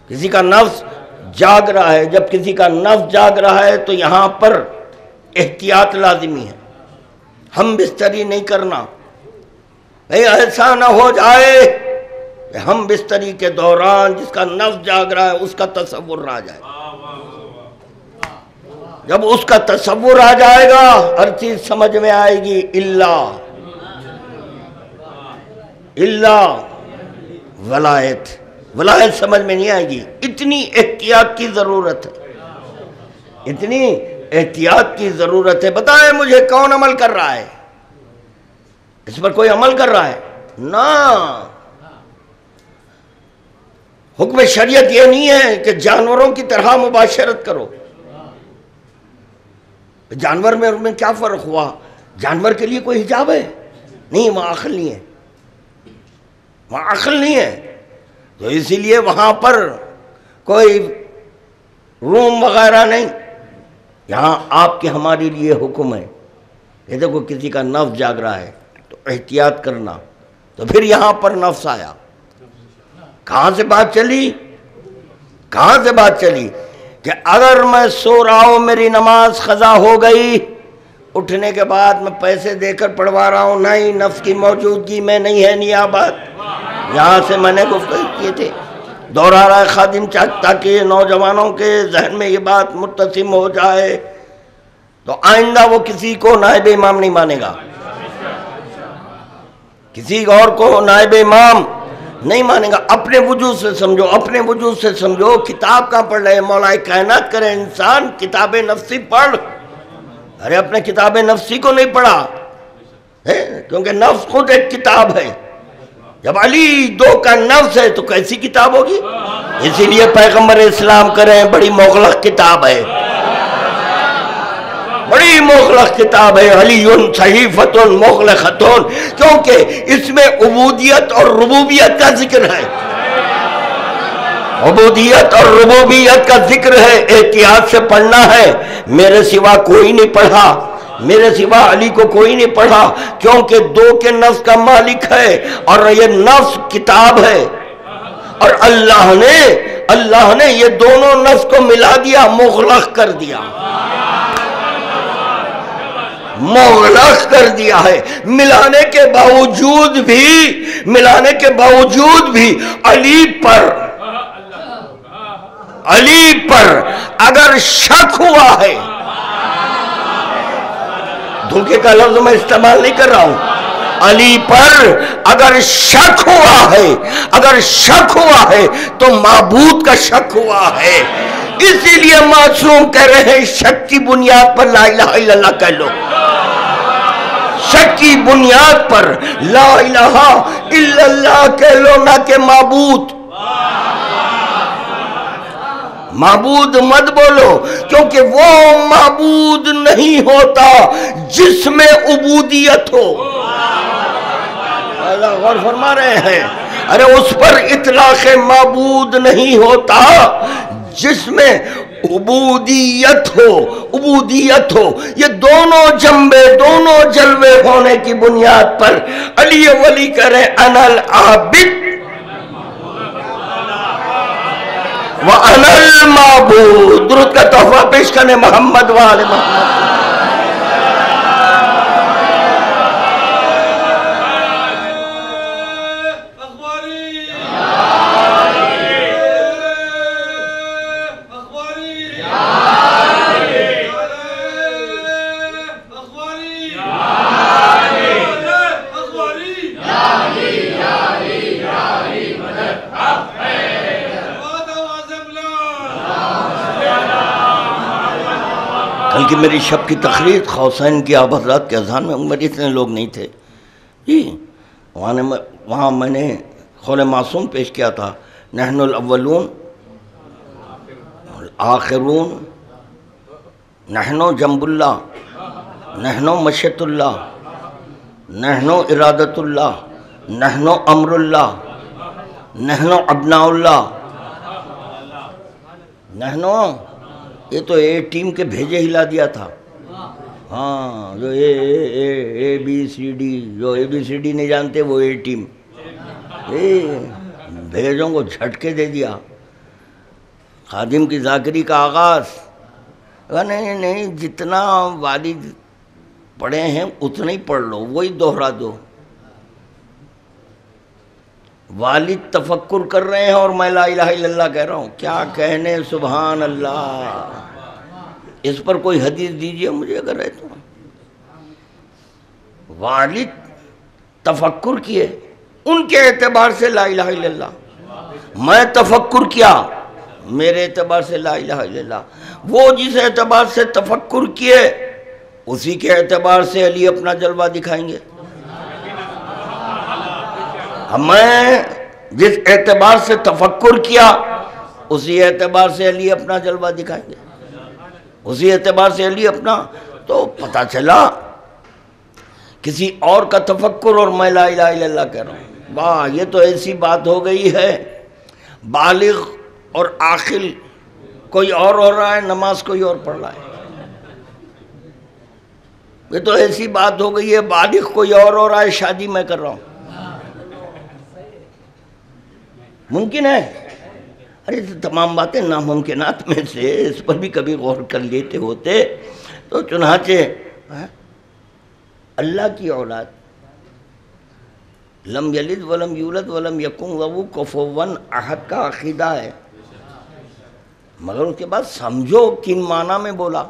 کسی کا نفس جاگ رہا ہے. جب کسی کا نفس جاگ رہا ہے تو یہاں پر احتیاط لازمی ہے، ہم بستری نہیں کرنا. ایسا نہ ہو جائے کہ ہم بستری کے دوران جس کا نفس جاگ رہا ہے اس کا تصور آ جائے. جب اس کا تصور آ جائے گا ہر چیز سمجھ میں آئے گی. اللہ ولایت، ولایت سمجھ میں نہیں آئے گی. اتنی احتیاط کی ضرورت ہے، اتنی احتیاط کی ضرورت ہے. بتائیں مجھے کون عمل کر رہا ہے؟ اس پر کوئی عمل کر رہا ہے؟ نہ. حکم شریعت یہ نہیں ہے کہ جانوروں کی طرح مباشرت کرو. جانور میں کیا فرق ہوا؟ جانور کے لیے کوئی حجاب ہے؟ نہیں، وہاں عقل نہیں ہے، وہاں عقل نہیں ہے. تو اسی لیے وہاں پر کوئی روم وغیرہ نہیں. یہاں آپ کے ہمارے لیے حکم ہے. یہ دیکھو کسی کا نفس جاگ رہا ہے تو احتیاط کرنا. تو پھر یہاں پر نفس آیا. کہاں سے بات چلی؟ کہاں سے بات چلی کہ اگر میں سو رہا ہوں، میری نماز قضا ہو گئی، اٹھنے کے بعد میں پیسے دے کر پڑھوا رہا ہوں، نہیں نفس کی موجودگی میں نہیں ہے نیابت. یہاں سے میں نے گفتگو کیے تھے، دوہرا رہا ہے خادم تاکہ نوجوانوں کے ذہن میں یہ بات متسم ہو جائے. تو آئندہ وہ کسی کو نائب امام نہیں مانے گا، کسی اور کو نائب امام نہیں مانے گا. اپنے وجود سے سمجھو، اپنے وجود سے سمجھو. کتاب کہاں پڑھ رہے؟ مولا کائنات کرے انسان کتاب نفسی پڑھ. ارے اپنے کتاب نفسی کو نہیں پڑھا، کیونکہ نفس خود ایک کتاب ہے. جب علی دو کا نفس ہے تو کیسی کتاب ہوگی؟ اسی لیے پیغمبر اسلام کریں بڑی مغلق کتاب ہے، بڑی مغلق کتاب ہے. علی صحیفۃ مغلقۃ، کیونکہ اس میں عبودیت اور ربوبیت کا ذکر ہے. عبودیت اور ربوبیت کا ذکر ہے. احتیاط سے پڑھنا ہے. میرے سوا کوئی نہیں پڑھا، میرے سوا علی کو کوئی نہیں پڑھا، کیونکہ دو کے نفس کا مالک ہے اور یہ نفس کتاب ہے. اور اللہ نے یہ دونوں نفس کو ملا دیا، مغلق کر دیا، مغلق کر دیا ہے. ملانے کے باوجود بھی علی پر اگر شک ہوا ہے، دھوکے کا لفظ میں استعمال نہیں کر رہا ہوں، علی پر اگر شک ہوا ہے تو معبود کا شک ہوا ہے. اسی لیے معصوم کہہ رہے ہیں شک کی بنیاد پر لا الہ الا اللہ کہہ لو. شک کی بنیاد پر لا الہ الا اللہ کہہ لو، نہ کہ معبود مت بولو، کیونکہ وہ معبود نہیں ہوتا جس میں عبودیت ہو. اللہ غور فرما رہے ہیں. ارے اس پر اطلاق معبود نہیں ہوتا جس میں عبودیت ہو. یہ دونوں جنبے، دونوں جلوے ہونے کی بنیاد پر علی ولی کرے انا العابد وَأَنَا الْمَعْبُودُ. درود کا تحفہ پیش کرنے محمد وآل محمد. کل کی میری شب کی تقریر خوسین کی آپ حضرات کے اذان میں عمر اتنے لوگ نہیں تھے جی. وہاں میں نے قول معصوم پیش کیا تھا، نحن الاولون آخرون، نحن جنب اللہ، نحن مشیت اللہ، نحن ارادت اللہ، نحن امر اللہ، نحن ابناء اللہ. نحن یہ تو اے ٹیم کے بھیجے ہلا دیا تھا. ہاں جو اے بی سی ڈی، جو اے بی سی ڈی نہیں جانتے وہ اے ٹیم، بھیجوں کو جھٹکے دے دیا. خادم کی ذاکری کا آغاز، نہیں جتنا والد پڑھے ہیں اتنا ہی پڑھ لو، وہی دوہرا دو. والد تفکر کر رہے ہیں اور میں لا الہ الا اللہ کہہ رہا ہوں. کیا کہنے، سبحان اللہ. اس پر کوئی حدیث دیجئے مجھے اگر ہے تو. والد تفکر کیے، ان کے اعتبار سے لا الہ الا اللہ. میں تفکر کیا، میرے اعتبار سے لا الہ الا اللہ. وہ جس اعتبار سے تفکر کیے اسی کے اعتبار سے علی اپنا جلوہ دکھائیں گے. میں جس اعتبار سے تفکر کیا اسی اعتبار سے علی اپنا جلوہ دکھائیں گے، اسی اعتبار سے علی اپنا. تو پتہ چلا کسی اور کا تفکر اور میں لا الہ الا اللہ کہہ رہا ہوں. واہ، یہ تو ایسی بات ہو گئی ہے. بالغ اور عاقل کوئی اور ہو رہا ہے، نماز کوئی اور پڑھ رہا ہے. یہ تو ایسی بات ہو گئی ہے، بالغ کوئی اور ہو رہا ہے، شادی میں کر رہا ہوں. ممکن ہے؟ ارے تمام باتیں ناممکنات میں سے، اس پر بھی کبھی غور کر لیتے ہوتے تو. چنانچہ اللہ کی اولاد، لم یلد ولم یولد ولم یکن لہ کفوا احد کا عقیدہ ہے، مگر اس کے بعد سمجھو کن معنی میں بولا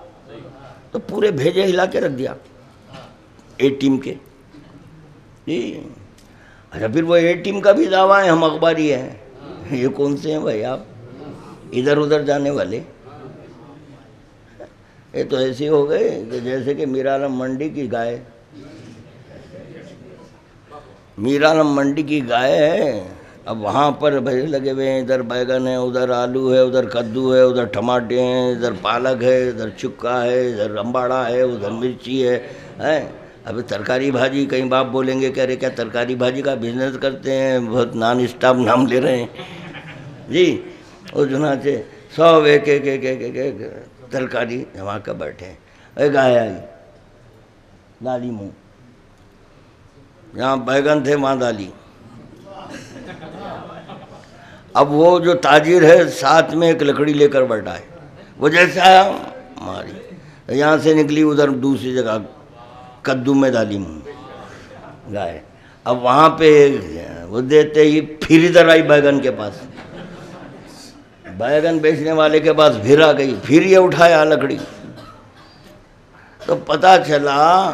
تو پورے بھیجے ہلا کے رکھ دیا اے ٹیم کے. اچھا پھر وہ اے ٹیم کا بھی دعویٰ ہے ہم اخباری ہیں. یہ کون سے ہیں بھائی آپ، ادھر ادھر جانے والے؟ یہ تو ایسے ہو گئے کہ جیسے کہ میرالم منڈی کی گائے. میرالم منڈی کی گائے ہے، اب وہاں پر بھائی لگے ہوئے ہیں، ادھر بیگن ہے، ادھر آلو ہے، ادھر کدو ہے، ادھر ٹماٹے ہیں، ادھر پالک ہے، ادھر چکا ہے، ادھر امباڑا ہے، ادھر مرچی ہے. ابھی ترکاری بھاجی، کئی باپ بولیں گے کہہ رہے کیا ترکاری بھاجی کا بزنس کرتے ہیں، بہت نان اسٹاپ نام لے رہے ہیں جی. اور چنانچہ سب ایک ایک ایک ایک ایک ترکاری جما کر بیٹھے ہیں. ایک گائے آئی، ڈالی منہ، جہاں بیگن تھے وہاں ڈالی. اب وہ جو تاجر ہے ساتھ میں ایک لکڑی لے کر بیٹھا ہے، وہ جیسے آیا ماری، یہاں سے نکلی ادھر دوسری جگہ کدو میں ڈالی منہ گائے. اب وہاں پہ وہ دیتے ہی پھر ادھر آئی بیگن کے پاس، بیگن بیچنے والے کے پاس پھر آ گئی، پھر یہ اٹھایا لکڑی. تو پتہ چلا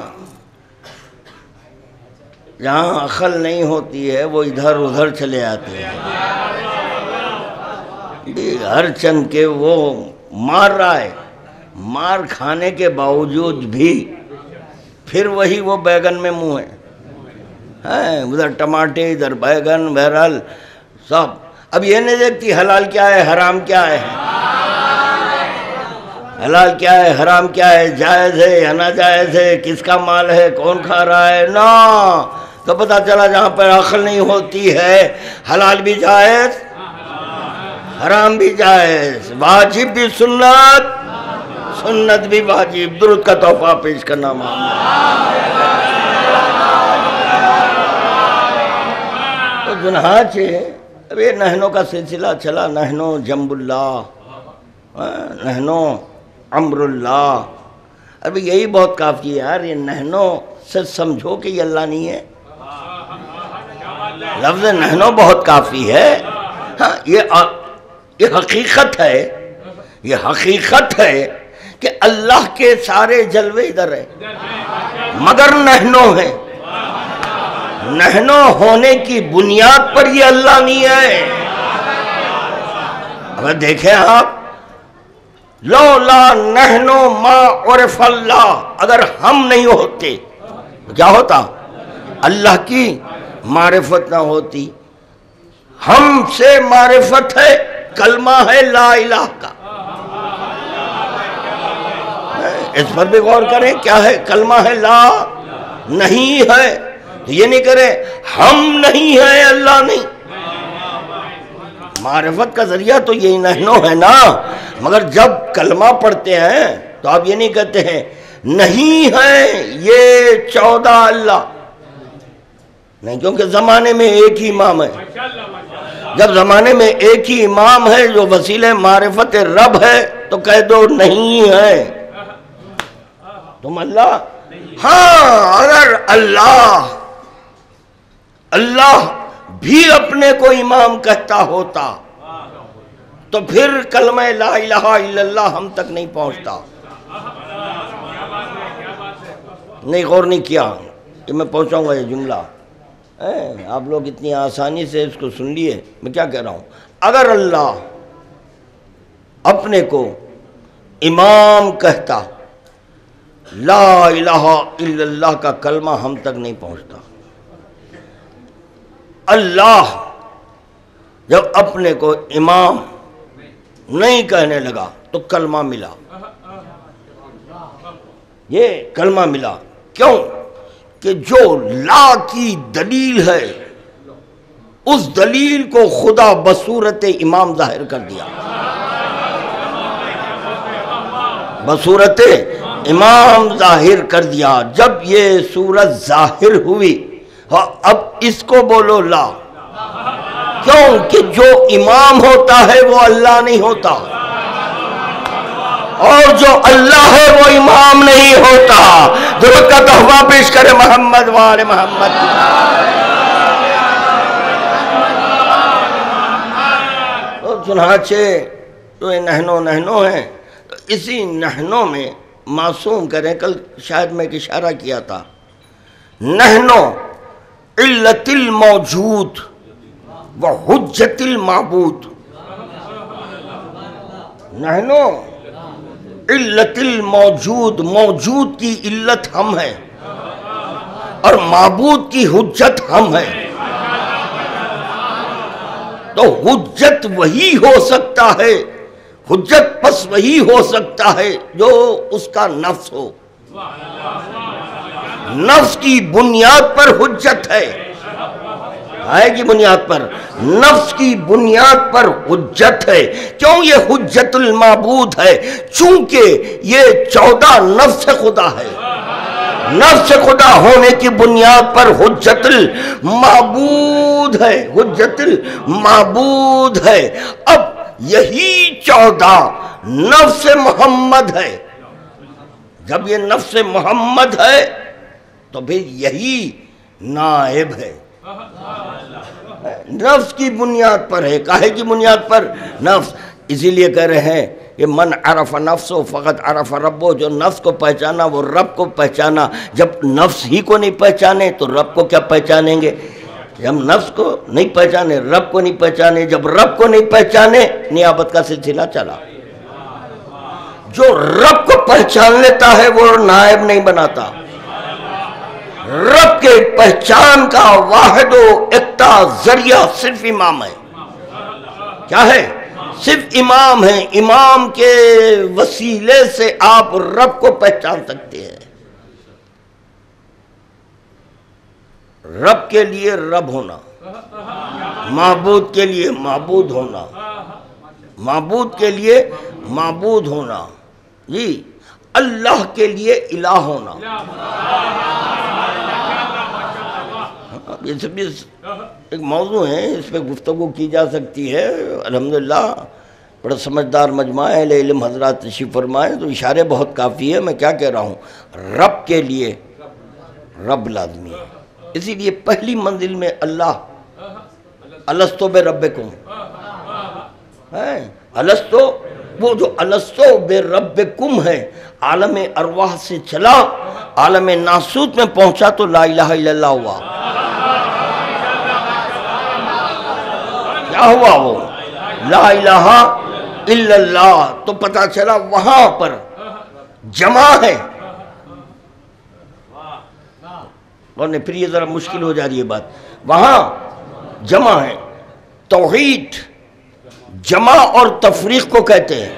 جہاں عقل نہیں ہوتی ہے وہ ادھر ادھر چلے آتے ہیں. ہر چند کے وہ مار رہا ہے، مار کھانے کے باوجود بھی پھر وہی وہ بیگن میں منہ ہے، ادھر ٹماٹے ادھر بیگن، بہرحال سب. اب یہ نہیں دیکھتی حلال کیا ہے حرام کیا ہے، حلال کیا ہے حرام کیا ہے، جائز ہے یا ناجائز ہے، کس کا مال ہے، کون کھا رہا ہے. نا تو پتہ چلا جہاں پر عقل نہیں ہوتی ہے حلال بھی جائز حرام بھی جائز، واجب بھی سنت، سنت بھی واجب. درود کا تحفہ پیش کرنا تو چنانچہ اب یہ نہنوں کا سلسلہ چلا، نہنو جنب اللہ، نہنو امر اللہ. ابھی یہی بہت کافی ہے یار، یہ نہنو سے سمجھو کہ یہ اللہ نہیں ہے. لفظ نہنو بہت کافی ہے. ہاں یہ حقیقت ہے، یہ حقیقت ہے کہ اللہ کے سارے جلوے ادھر ہیں مگر نہنو ہیں. نہنو ہونے کی بنیاد پر یہ اللہ نہیں ہے. اگر دیکھیں آپ، لولا نحنو ما عرف اللہ، اگر ہم نہیں ہوتے تو کیا ہوتا؟ اللہ کی معرفت نہ ہوتی. ہم سے معرفت ہے، کلمہ ہے لا الہ کا. اس پر بھی غور کریں، کیا ہے؟ کلمہ ہے لا نہیں ہے. تو یہ نہیں کریں ہم نہیں ہیں اللہ نہیں. معرفت کا ذریعہ تو یہی نحنو ہے نا. مگر جب کلمہ پڑھتے ہیں تو آپ یہ نہیں کہتے ہیں نہیں ہے یہ 14 اللہ نہیں، کیونکہ زمانے میں ایک ہی امام ہے. جب زمانے میں ایک ہی امام ہے جو وسیلہ معرفت رب ہے تو کہہ دو نہیں ہے تم اللہ. ہاں اگر اللہ بھی اپنے کو امام کہتا ہوتا تو پھر کلمہ لا الہ الا اللہ ہم تک نہیں پہنچتا. نہیں غور نہیں کیا کہ میں پہنچاؤں گا یہ جملہ. آپ لوگ اتنی آسانی سے اس کو سن لیے. میں کیا کہہ رہا ہوں؟ اگر اللہ اپنے کو امام کہتا، لا الہ الا اللہ کا کلمہ ہم تک نہیں پہنچتا. اللہ جب اپنے کو امام نہیں کہنے لگا تو کلمہ ملا. یہ کلمہ ملا کیوں؟ کہ جو لا کی دلیل ہے اس دلیل کو خدا بصورت امام ظاہر کر دیا. بصورت امام ظاہر کر دیا. جب یہ صورت ظاہر ہوئی اب اس کو بولو لا. کیوں کہ جو امام ہوتا ہے وہ اللہ نہیں ہوتا، اور جو اللہ ہے وہ امام نہیں ہوتا. درود کا تحفہ پیش کرے محمد وآل محمد. تو چنانچہ تو یہ نہنو ہیں. اسی نہنو میں معصوم کریں، کل شاید میں ایک اشارہ کیا تھا، نہنو علت الموجود و حجت المعبود. نہنو علت الموجود، موجود کی علت ہم ہیں اور معبود کی حجت ہم ہیں. تو حجت وہی ہو سکتا ہے، حجت پس وہی ہو سکتا ہے جو اس کا نفس ہو. نفس کی بنیاد پر حجت ہے کی بنیاد پر، نفس کی بنیاد پر حجت ہے. کیوں یہ حجت المعبود ہے؟ چونکہ یہ 14 نفس خدا ہے. نفس خدا ہونے کی بنیاد پر حجت المعبود ہے، حجت المعبود ہے. اب یہی 14 نفس محمد ہے. جب یہ نفس محمد ہے تو پھر یہی نائب ہے. نفس کی بنیاد پر ہے. کاہے کی بنیاد پر؟ نفس. اسی لیے کہہ رہے ہیں یہ من عرف نفسہ فقط عرف ربہ، جو نفس کو پہچانا وہ رب کو پہچانا۔ جب نفس ہی کو نہیں پہچانے تو رب کو کیا پہچانیں گے؟ جب نفس کو نہیں پہچانے رب کو نہیں پہچانے، جب رب کو نہیں پہچانے نیابت کا سلسلہ چلا۔ جو رب کو پہچان لیتا ہے وہ نائب نہیں بناتا۔ رب کے پہچان کا واحد و اکتا ذریعہ صرف امام ہے۔ کیا ہے؟ صرف امام ہے۔ امام کے وسیلے سے آپ رب کو پہچان سکتے ہیں۔ رب کے لیے رب ہونا، معبود کے لیے معبود ہونا، معبود کے لیے معبود ہونا، جی اللہ کے لیے الہ ہونا۔ یہ سب ایک موضوع ہے، اس پہ گفتگو کی جا سکتی ہے۔ الحمدللہ بڑا سمجھدار مجمع ہے، اہل علم حضرات تشریف فرمائیں، تو اشارے بہت کافی ہے۔ میں کیا کہہ رہا ہوں، رب کے لیے رب لازمی ہے۔ اسی لیے پہلی منزل میں اللہ الستو بربکم ہے، الستو، وہ جو الستو بربکم ہے عالم ارواح سے چلا، عالم ناسوت میں پہنچا تو لا الہ الا اللہ ہوا۔ کیا ہوا؟ وہ لا الہ الا اللہ، تو پتا چلا وہاں پر جمع ہے۔ اور پھر یہ ذرا مشکل ہو جا رہی ہے بات، وہاں جمع ہے۔ توحید جمع اور تفریق کو کہتے ہیں۔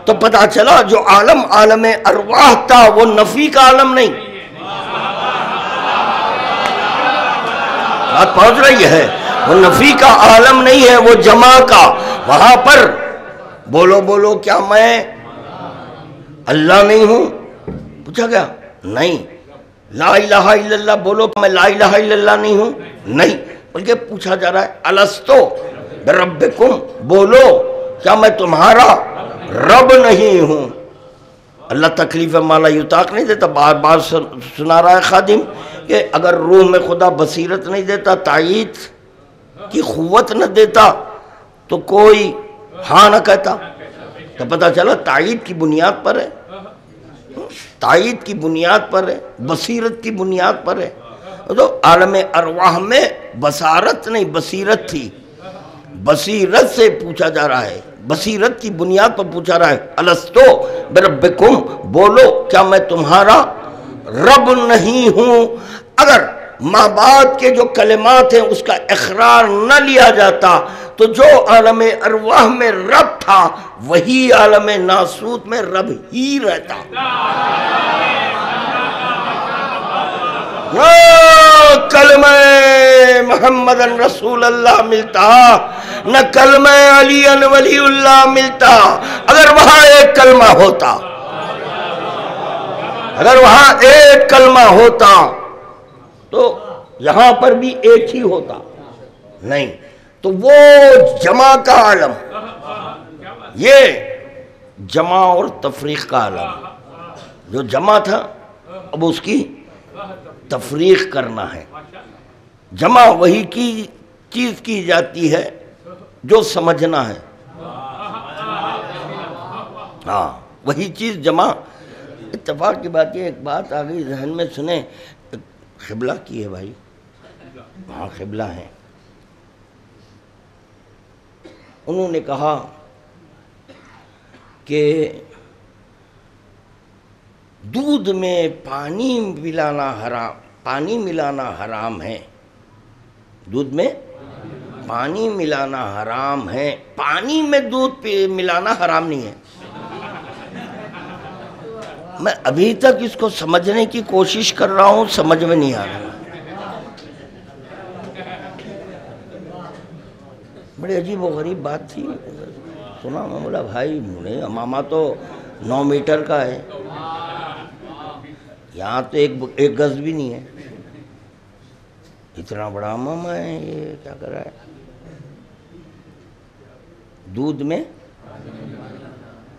تو پتا چلا جو عالم عالم ارواح تھا وہ نفی کا عالم نہیں، بات پہنچ رہی ہے، وہ نفی کا عالم نہیں ہے، وہ جمع کا۔ وہاں پر بولو بولو کیا میں اللہ نہیں ہوں؟ پوچھا گیا نہیں۔ لا الہ الا اللہ بولو میں لا الہ الا اللہ نہیں ہوں؟ نہیں، بلکہ پوچھا جا رہا ہے الستو بربکم، بولو کیا میں تمہارا رب نہیں ہوں؟ اللہ تکلیف مالا یطاق نہیں دیتا، بار بار سنا رہا ہے خادم کہ اگر روح میں خدا بصیرت نہیں دیتا، تائید کی قوت نہ دیتا تو کوئی ہاں نہ کہتا۔ تو پتہ چلا تائید کی بنیاد پر ہے، تائید کی بنیاد پر ہے، بصیرت کی بنیاد پر ہے۔ تو عالم ارواح میں بصارت نہیں بصیرت تھی، بصیرت سے پوچھا جا رہا ہے، بصیرت کی بنیاد پر پوچھا رہا ہے الستو بربکم، بولو کیا میں تمہارا رب نہیں ہوں؟ اگر ماں باپ کے جو کلمات ہیں اس کا اقرار نہ لیا جاتا تو جو عالم ارواح میں رب تھا وہی عالم ناسوت میں رب ہی رہتا۔ نہ کلمہ محمد رسول اللہ ملتا، نہ کلمہ علی ولی اللہ ملتا۔ اگر وہاں ایک کلمہ ہوتا، اگر وہاں ایک کلمہ ہوتا تو یہاں پر بھی ایک ہی ہوتا، نہیں۔ تو وہ جمع کا عالم، یہ جمع اور تفریق کا عالم، جو جمع تھا اب اس کی تفریق کرنا ہے۔ جمع وہی کی چیز کی جاتی ہے جو سمجھنا ہے، ہاں وہی چیز جمع۔ اتفاق کی بات یہ، ایک بات آ گئی ذہن میں، سنیں، قبلہ کی ہے بھائی، وہاں قبلہ ہیں، انہوں نے کہا کہ دودھ میں پانی ملانا حرام ہے، دودھ میں پانی ملانا حرام ہے، پانی میں دودھ ملانا حرام نہیں ہے۔ میں ابھی تک اس کو سمجھنے کی کوشش کر رہا ہوں، سمجھ میں نہیں آ رہا۔ بڑی عجیب و غریب بات تھی، سنا میں بولا بھائی امامہ تو 9 میٹر کا ہے، یہاں تو ایک گز بھی نہیں ہے، اتنا بڑا امامہ ہے، یہ کیا کر رہا ہے؟ دودھ میں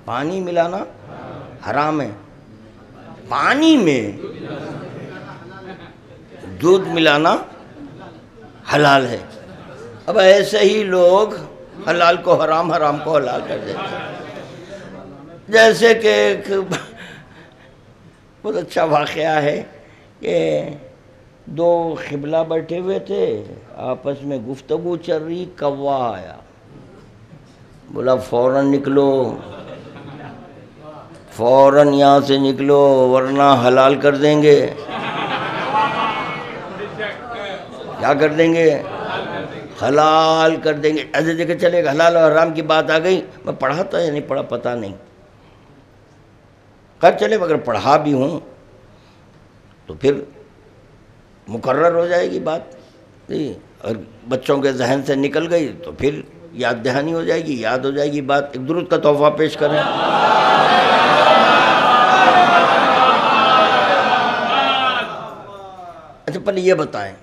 پانی ملانا حرام ہے، پانی میں دودھ ملانا حلال ہے۔ اب ایسے ہی لوگ حلال کو حرام، حرام کو حلال کر دیتے ہیں۔ جیسے کہ ایک بہت اچھا واقعہ ہے کہ دو قبلہ بیٹھے ہوئے تھے، آپس میں گفتگو چل رہی، کوا آیا، بولا فوراً نکلو، فوراً یہاں سے نکلو ورنہ حلال کر دیں گے۔ کیا کر دیں گے؟ حلال کر دیں گے۔ ایسے دیکھے چلے حلال اور حرام کی بات آ گئی، میں پڑھا تھا یا نہیں پڑھا پتہ نہیں، خیر چلے اگر پڑھا بھی ہوں تو پھر مقرر ہو جائے گی بات، اور بچوں کے ذہن سے نکل گئی تو پھر یاد دہانی ہو جائے گی، یاد ہو جائے گی بات۔ ایک درود کا تحفہ پیش کریں۔ اچھا پہلے یہ بتائیں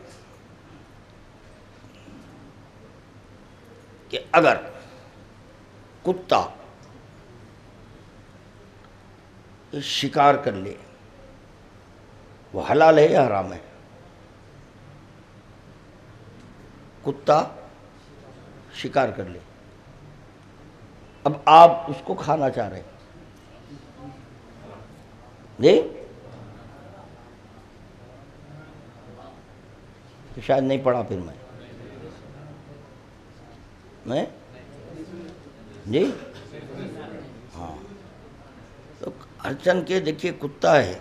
کہ اگر کتا شکار کر لے وہ حلال ہے یا حرام ہے؟ کتا شکار کر لے، اب آپ اس کو کھانا چاہ رہے ہیں جی، تو شاید نہیں پڑھا پھر میں جی ہاں، تو ارچن کے دیکھیے کتا ہے،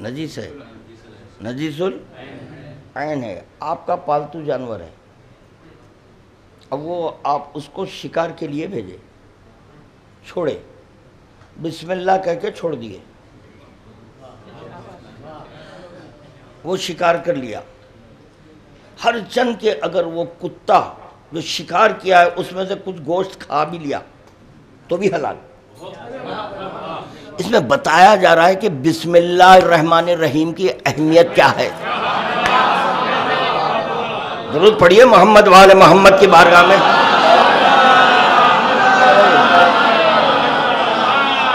نجیس ہے، نجیس العین ہے، آپ کا پالتو جانور ہے، اب وہ آپ اس کو شکار کے لیے بھیجے، چھوڑے، بسم اللہ کہہ کے چھوڑ دیے، وہ شکار کر لیا، ہر چند کے اگر وہ کتا جو شکار کیا ہے اس میں سے کچھ گوشت کھا بھی لیا تو بھی حلال۔ اس میں بتایا جا رہا ہے کہ بسم اللہ الرحمن الرحیم کی اہمیت کیا ہے۔ درود پڑھیے محمد وآل محمد کی بارگاہ میں۔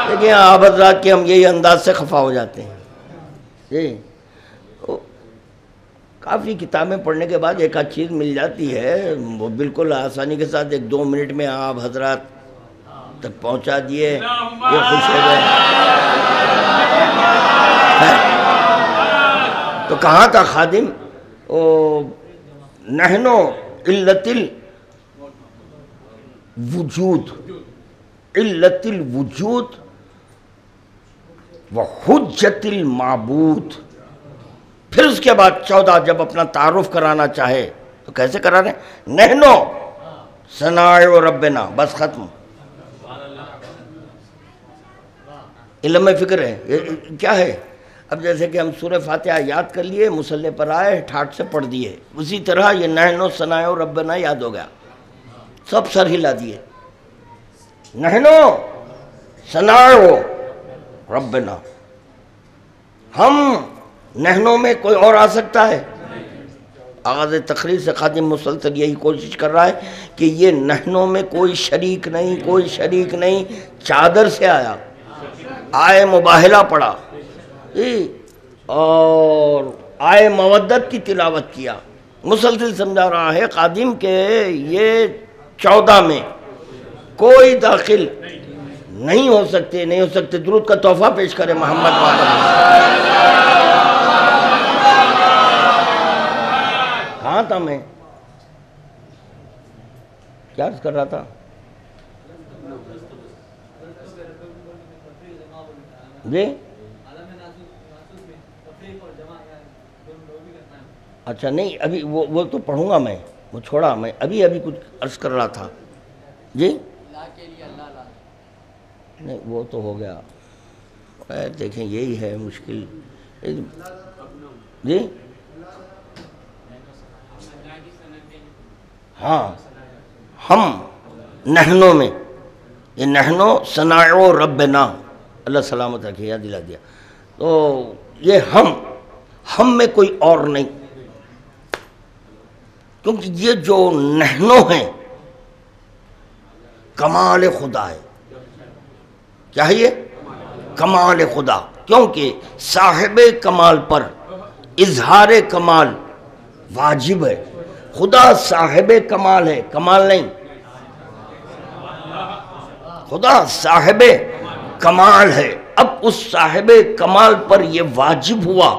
دیکھیں آپ حضرات کے ہم یہی انداز سے خفا ہو جاتے ہیں جی، کافی کتابیں پڑھنے کے بعد ایک آدھ چیز مل جاتی ہے، وہ بالکل آسانی کے ساتھ 1-2 منٹ میں آپ حضرات تک پہنچا دیے، یہ خوش ہو گئے۔ تو کہاں تھا خادم؟ نحنو علت الوجود، علت الوجود وحجت المعبود۔ پھر اس کے بعد 14 جب اپنا تعارف کرانا چاہے تو کیسے کرا رہے ہیں؟ نحنو صنائع ربنا، بس ختم۔ علم میں فکر ہے یہ کیا ہے؟ اب جیسے کہ ہم سورہ فاتحہ یاد کر لیے، مصلی پر آئے ٹھاٹ سے پڑھ دیے، اسی طرح یہ نحنو صنائع ربنا یاد ہو گیا، سب سر ہلا دیے۔ نحنو صنائع ربنا، ہم نحنوں میں کوئی اور آ سکتا ہے؟ آغاز تقریر سے خادم مسلسل یہی کوشش کر رہا ہے کہ یہ نحنوں میں کوئی شریک نہیں، کوئی شریک نہیں، چادر سے آیا، آئے مباہلہ پڑھا اور آئے مودت کی تلاوت کیا، مسلسل سمجھا رہا ہے خادم کہ یہ 14 میں کوئی داخل نہیں ہو سکتے، نہیں ہو سکتے۔ درود کا تحفہ پیش کرے محمد وآلہ۔ کہاں تھا میں؟ کیا عرض کر رہا تھا؟ جی اچھا نہیں، ابھی وہ تو پڑھوں گا میں، وہ چھوڑا میں، ابھی کچھ عرض کر رہا تھا جی، نہیں وہ تو ہو گیا۔ دیکھیں یہی ہے مشکل جی، ہاں ہم نحنوں میں، یہ نحنو صنائع ربنا، اللہ سلامت رکھے، یاد دلا دیا۔ تو یہ ہم میں کوئی اور نہیں، کیونکہ یہ جو نحنوں ہیں کمال خدا ہے۔ کیا ہے یہ؟ کمال خدا، کیونکہ صاحب کمال پر اظہار کمال واجب ہے۔ خدا صاحب کمال ہے، کمال نہیں، خدا صاحب کمال ہے. اب اس صاحب کمال پر یہ واجب ہوا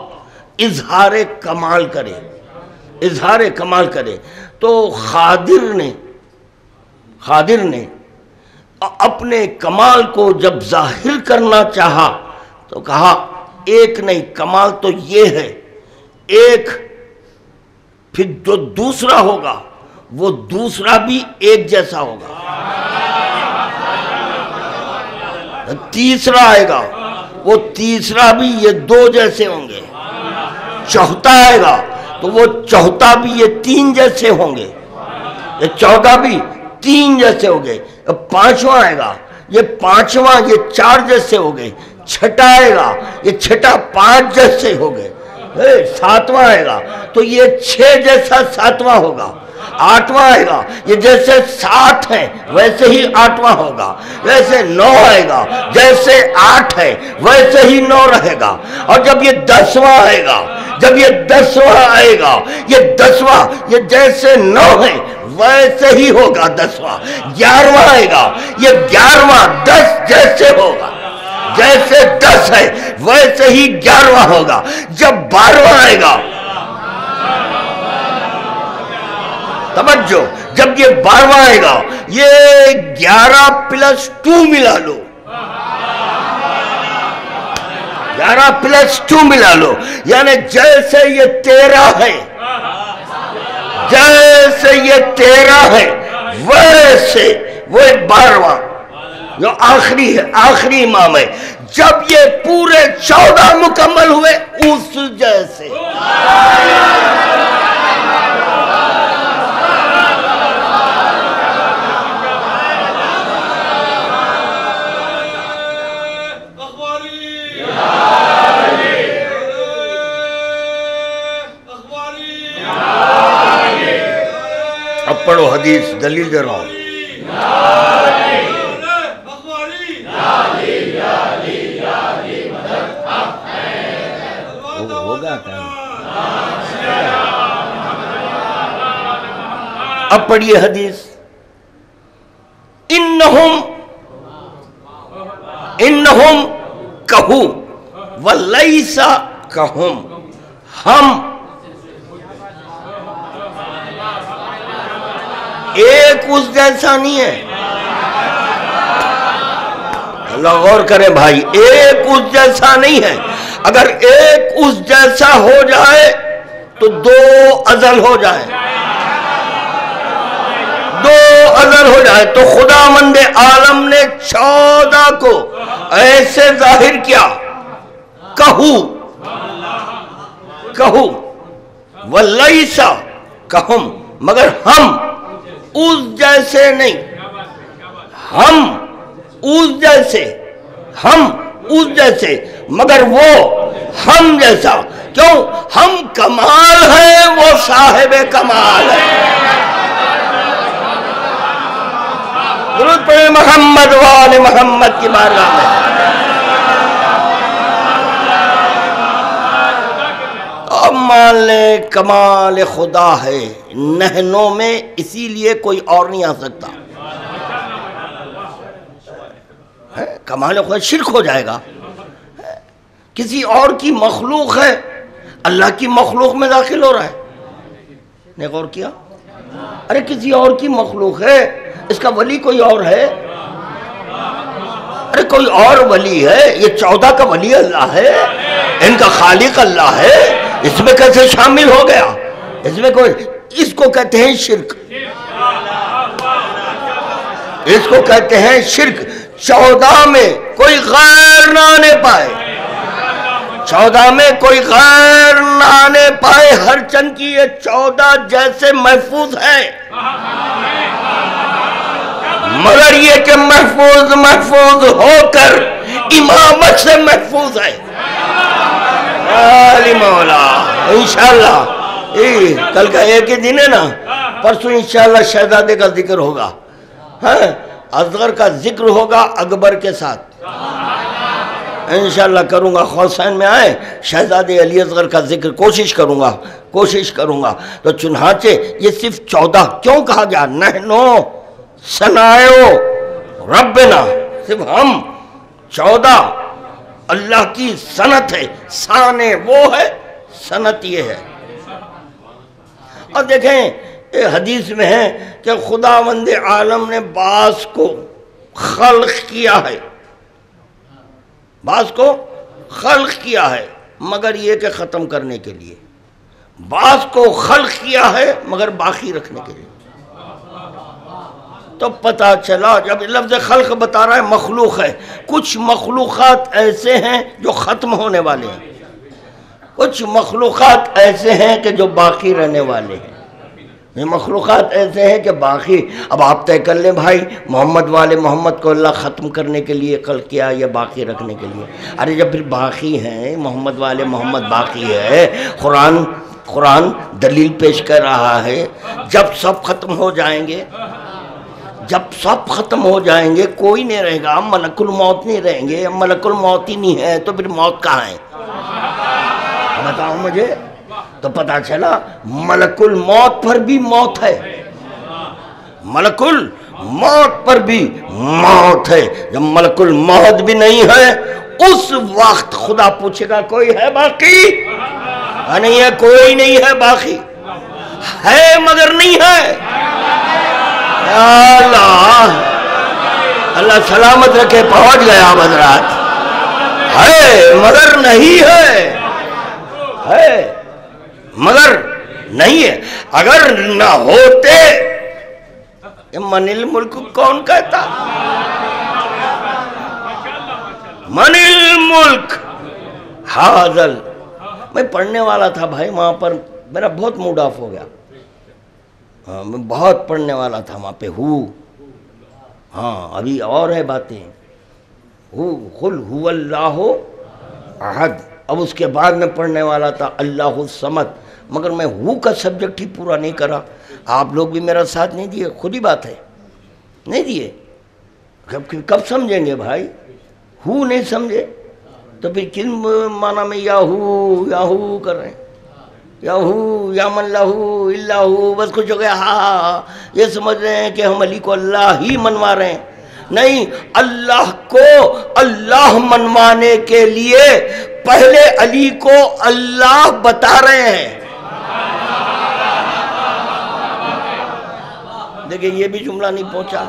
اظہار کمال کرے، اظہار کمال کرے. تو خادر نے اپنے کمال کو جب ظاہر کرنا چاہا تو کہا ایک نہیں، کمال تو یہ ہے، ایک پھر جو دوسرا ہوگا وہ دوسرا بھی ایک جیسا ہوگا، تیسرا آئے گا وہ تیسرا بھی یہ دو جیسے ہوں گے، چوتھا آئے گا تو وہ چوتھا بھی یہ تین جیسے ہوں گے، یہ چوتھا بھی تین جیسے ہو گئے. پانچواں آئے گا یہ پانچواں یہ چار جیسے ہو گئے. چھٹا آئے گا یہ چھٹا پانچ جیسے ہو گئے. ساتواں آئے گا تو یہ چھ جیسا ساتواں ہوگا. آٹھواں آئے گا یہ جیسے 60 ہے ویسے ہی آٹھواں ہوگا. ویسے 9 آئے گا جیسے 8 ہے ویسے ہی 9 رہے گا. اور جب یہ 10واں آئے گا، جب یہ 10واں آئے گا، یہ 10واں یہ جیسے 9 ہے ویسے ہی ہوگا 10واں. 11واں آئے گا یہ 11واں 10 جیسے ہوگا، جیسے 10 ہے ویسے ہی 11واں ہوگا. جب 12واں آئے گا، توجہ، جب یہ 12واں آئے گا یہ 11 + 2 ملا لو، 11 + 2 ملا لو، یعنی جیسے یہ 13 ہے، جیسے یہ 13 ہے ویسے وہ 12واں جو آخری ہے، آخری امام ہے. جب یہ پورے 14 مکمل ہوئے اس جیسے. اب پڑھو حدیث، دلیل دے رہا ہوں. اب پڑھیے حدیث. انہم کہو ولیس کہم، ہم ایک اس جیسا نہیں ہے. اللہ غور کرے بھائی، ایک اس جیسا نہیں ہے. اگر ایک اس جیسا ہو جائے تو 2 ازل ہو جائے، 2 ازل ہو جائے. تو خدا مند عالم نے 14 کو ایسے ظاہر کیا، کہو ولیسا کہم، مگر ہم اس جیسے نہیں، ہم اس جیسے، ہم اس جیسے مگر وہ ہم جیسا. کیوں؟ ہم کمال ہے، وہ صاحب کمال ہے. درود پڑھیں محمد وآل محمد کی بارگاہ میں. اب مان لیں کمال خدا ہے نہنوں میں، اسی لیے کوئی اور نہیں آ سکتا. کمال خدا شرک ہو جائے گا. کسی اور کی مخلوق ہے، اللہ کی مخلوق میں داخل ہو رہا ہے. نے غور کیا؟ ارے کسی اور کی مخلوق ہے، اس کا ولی کوئی اور ہے. ارے کوئی اور ولی ہے، یہ 14 کا ولی اللہ ہے، ان کا خالق اللہ ہے. اس میں کیسے شامل ہو گیا؟ اس میں کوئی، اس کو کہتے ہیں شرک، اس کو کہتے ہیں شرک. 14 میں کوئی غیر نہ آنے پائے، 14 میں کوئی غیر نہ آنے پائے. ہر چند کی یہ 14 جیسے محفوظ ہے، مگر یہ کہ محفوظ ہو کر امامت سے محفوظ ہے. علی مولا انشاءاللہ. کل کا ایک ہی دن ہے نا، پرسوں انشاءاللہ شہزادے کا ذکر ہوگا، اصغر کا ذکر ہوگا اکبر کے ساتھ انشاءاللہ کروں گا. حسین میں آئے شہزادے علی اصغر کا ذکر کوشش کروں گا. تو چنانچہ یہ صرف 14 کیوں کہا گیا؟ نحنو ثنائو ربنا، صرف ہم 14 اللہ کی صنعت ہے، سانے وہ ہے، صنعت یہ ہے۔ اور دیکھیں حدیث میں ہے کہ خداوند عالم نے بعض کو خلق کیا ہے، بعض کو خلق کیا ہے مگر یہ کہ ختم کرنے کے لیے، بعض کو خلق کیا ہے مگر باقی رکھنے کے لیے۔ تو پتہ چلا جب لفظ خلق بتا رہا ہے مخلوق ہے، کچھ مخلوقات ایسے ہیں جو ختم ہونے والے ہیں، کچھ مخلوقات ایسے ہیں کہ جو باقی رہنے والے ہیں۔ یہ مخلوقات ایسے ہیں کہ باقی، اب آپ طے کر لیں بھائی محمد والے محمد کو اللہ ختم کرنے کے لیے خلق کیا یا باقی رکھنے کے لیے؟ ارے جب پھر باقی ہیں، محمد والے محمد باقی ہے، قرآن دلیل پیش کر رہا ہے جب سب ختم ہو جائیں گے، جب سب ختم ہو جائیں گے کوئی نہیں رہے گا، ملک الموت نہیں رہیں گے، ملک الموت ہی نہیں ہے تو پھر موت کہاں ہے؟ بتاؤ مجھے۔ تو پتہ چلا ملک الموت پر بھی موت ہے، ملک الموت پر بھی موت ہے۔ جب ملک الموت بھی نہیں ہے اس وقت خدا پوچھے گا کوئی ہے باقی؟ نہیں ہے، کوئی نہیں ہے باقی، ہے مگر نہیں ہے۔ اللہ سلامت رکھے، پہنچ گیا حضرات، ہے مگر نہیں ہے، ہے مگر نہیں ہے۔ اگر نہ ہوتے من الملک کون کہتا؟ من الملک حاضل۔ میں پڑھنے والا تھا بھائی وہاں پر، میرا بہت موڈ آف ہو گیا، میں بہت پڑھنے والا تھا وہاں پہ ابھی اور ہے باتیں، قل هو اللہ احد، اب اس کے بعد میں پڑھنے والا تھا اللہ الصمد، مگر میں کا سبجیکٹ ہی پورا نہیں کرا۔ آپ لوگ بھی میرا ساتھ نہیں دیے، خود ہی بات ہے، نہیں دیے۔ کب سمجھیں گے بھائی؟ نہیں سمجھے تو پھر کن معنی میں یاہو کر رہے ہیں؟ یاہو یا من لہو اللہ، بس کچھ ہو گیا، یہ سمجھ رہے ہیں کہ ہم علی کو اللہ ہی منوا رہے ہیں۔ نہیں، اللہ کو اللہ منوانے کے لیے پہلے علی کو اللہ بتا رہے ہیں۔ دیکھیں یہ بھی جملہ نہیں پہنچا،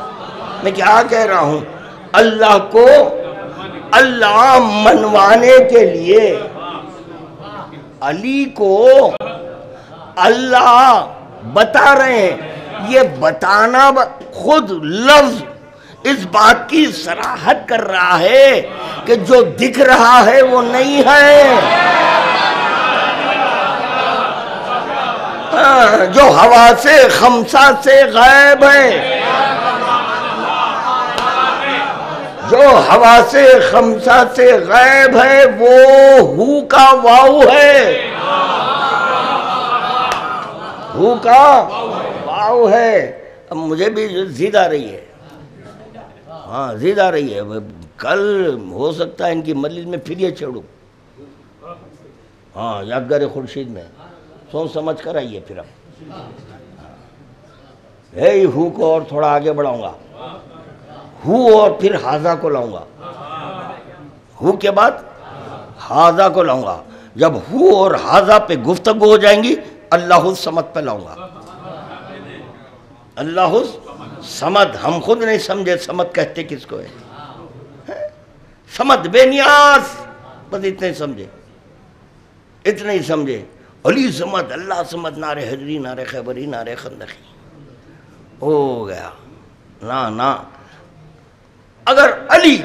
میں کیا کہہ رہا ہوں، اللہ کو اللہ منوانے کے لیے علی کو اللہ بتا رہے ہیں۔ یہ بتانا خود لفظ اس بات کی صراحت کر رہا ہے کہ جو دکھ رہا ہے وہ نہیں ہے، جو حواس خمسہ سے غائب ہے، جو حواس خمسہ سے غائب ہے وہ کا واو ہے، کا واو ہے۔ اب مجھے بھی زید آ رہی ہے، زید آ رہی ہے، کل ہو سکتا ہے ان کی مجلس میں پھر یہ چھوڑوں، یادگار خورشید میں سوچ سمجھ کر آئیے۔ پھر اب ہو کو اور تھوڑا آگے بڑھاؤں گا، اور پھر ہاذا کو لاؤں گا، کے بعد ہاذا کو لاؤں گا۔ جب اور ہاذا پہ گفتگو ہو جائیں گی اللہ الصمد پہ لاؤں گا۔ اللہ الصمد، ہم خود نہیں سمجھے صمد کہتے کس کو ہے، صمد بے نیاز، بس اتنے ہی سمجھے، اتنے ہی سمجھے۔ علی صمد، اللہ صمد، نعرے حیدری، نعرے خیبری، نعرے خندقی، ہو گیا۔ نا اگر علی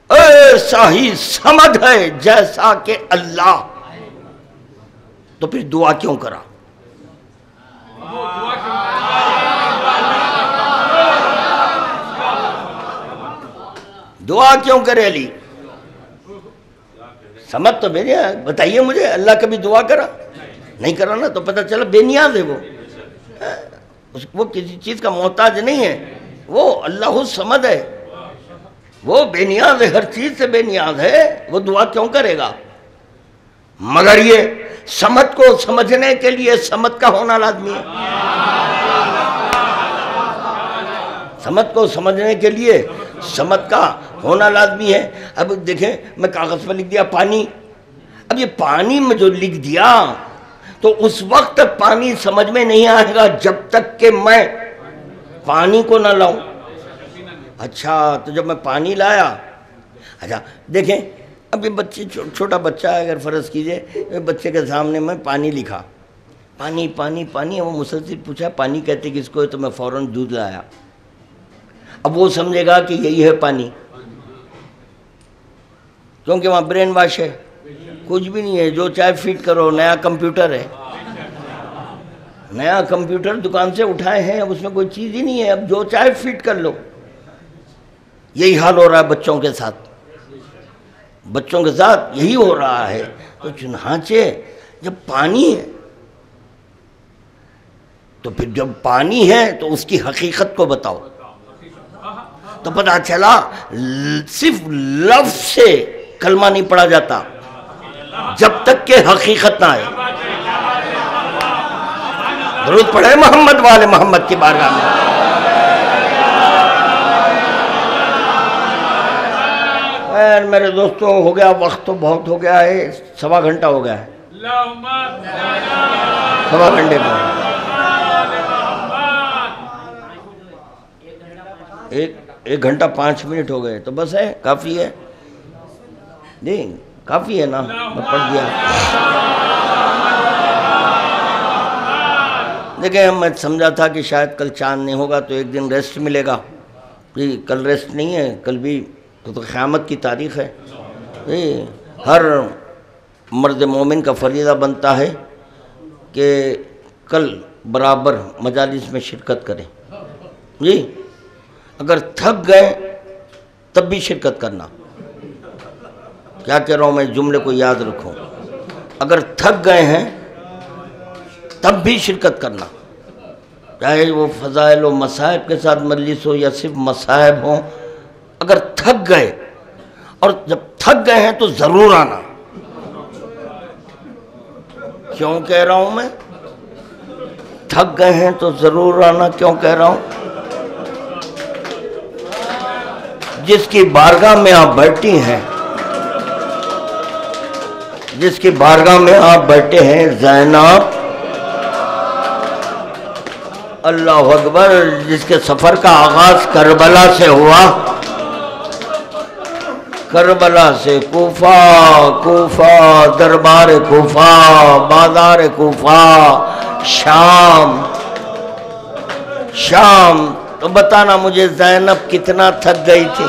ایسا ہی صمد ہے جیسا کہ اللہ، تو پھر دعا کیوں کرا؟ دعا کیوں کرے علی؟ سمجھ تو بے نیاز، بتائیے مجھے، اللہ کبھی دعا کرا؟ نہیں کرا نا، تو پتہ چلا بے نیاز ہے وہ کسی چیز کا محتاج نہیں ہے، وہ اللہ الصمد ہے، وہ بے نیاز ہے، ہر چیز سے بے نیاز ہے، وہ دعا کیوں کرے گا؟ مگر یہ صمد کو سمجھنے کے لیے صمد کا ہونا لازمی ہے۔ سمت کو سمجھنے کے لیے سمت کا ہونا لازمی ہے۔ اب دیکھیں میں کاغذ پر لکھ دیا پانی، اب یہ پانی میں جو لکھ دیا تو اس وقت تک پانی سمجھ میں نہیں آئے گا جب تک کہ میں پانی کو نہ لاؤں۔ اچھا تو جب میں پانی لایا، اچھا دیکھیں اب یہ بچے چھوٹا بچہ ہے، اگر فرض کیجئے بچے کے سامنے میں پانی لکھا، پانی پانی پانی، وہ مسلسل پوچھا پانی کہتے کس کو ہے، تو میں فوراً دودھ لایا۔ اب وہ سمجھے گا کہ یہی ہے پانی، کیونکہ وہاں برین واش ہے، کچھ بھی نہیں ہے، جو چاہے فٹ کرو، نیا کمپیوٹر ہے، نیا کمپیوٹر دکان سے اٹھائے ہیں، اب اس میں کوئی چیز ہی نہیں ہے، اب جو چاہے فٹ کر لو۔ یہی حال ہو رہا ہے بچوں کے ساتھ، بچوں کے ساتھ یہی ہو رہا ہے۔ تو چنانچہ جب پانی ہے تو پھر جب پانی ہے تو اس کی حقیقت کو بتاؤ، تو پتہ چلا صرف لفظ سے کلمہ نہیں پڑھا جاتا جب تک کہ حقیقت نہ آئے۔ درود پڑھے محمد والے محمد کی بارگاہ میں۔ خیر میرے دوستوں، ہو گیا وقت تو بہت ہو گیا ہے، 1.25 گھنٹہ ہو گیا ہے، 1.25 گھنٹے میں ایک گھنٹہ 5 منٹ ہو گئے، تو بس ہے، کافی ہے جی، کافی ہے نا، میں پڑھ دیا۔ دیکھیں میں سمجھا تھا کہ شاید کل چاند نہیں ہوگا تو ایک دن ریسٹ ملے گا، جی کل ریسٹ نہیں ہے، کل بھی تو قیامت کی تاریخ ہے جی۔ ہر مرد مومن کا فریضہ بنتا ہے کہ کل برابر مجالس میں شرکت کریں جی۔ اگر تھک گئے تب بھی شرکت کرنا، کیا کہہ رہا ہوں میں، جملے کو یاد رکھو، اگر تھک گئے ہیں تب بھی شرکت کرنا، چاہے وہ فضائل و مصائب کے ساتھ مجلس ہو یا صرف مصائب ہوں، اگر تھک گئے، اور جب تھک گئے ہیں تو ضرور آنا۔ کیوں کہہ رہا ہوں میں تھک گئے ہیں تو ضرور آنا، کیوں کہہ رہا ہوں؟ جس کی بارگاہ میں آپ بیٹھی ہیں، جس کی بارگاہ میں آپ بیٹھے ہیں زینب، اللہ اکبر، جس کے سفر کا آغاز کربلا سے ہوا، کربلا سے کوفہ، کوفہ دربار کوفہ، بازار کوفہ، شام، شام، تو بتانا مجھے زینب کتنا تھک گئی تھی؟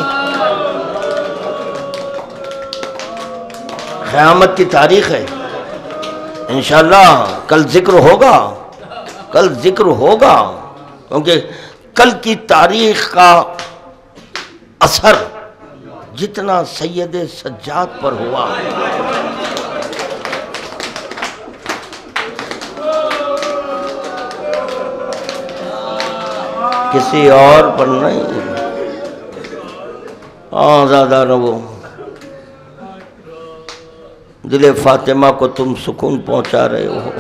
قیامت کی تاریخ ہے، انشاءاللہ کل ذکر ہوگا، کل ذکر ہوگا، کیونکہ کل کی تاریخ کا اثر جتنا سید سجاد پر ہوا، کسی اور پر نہیں۔ زیادہ رہو، دل فاطمہ کو تم سکون پہنچا رہے ہو۔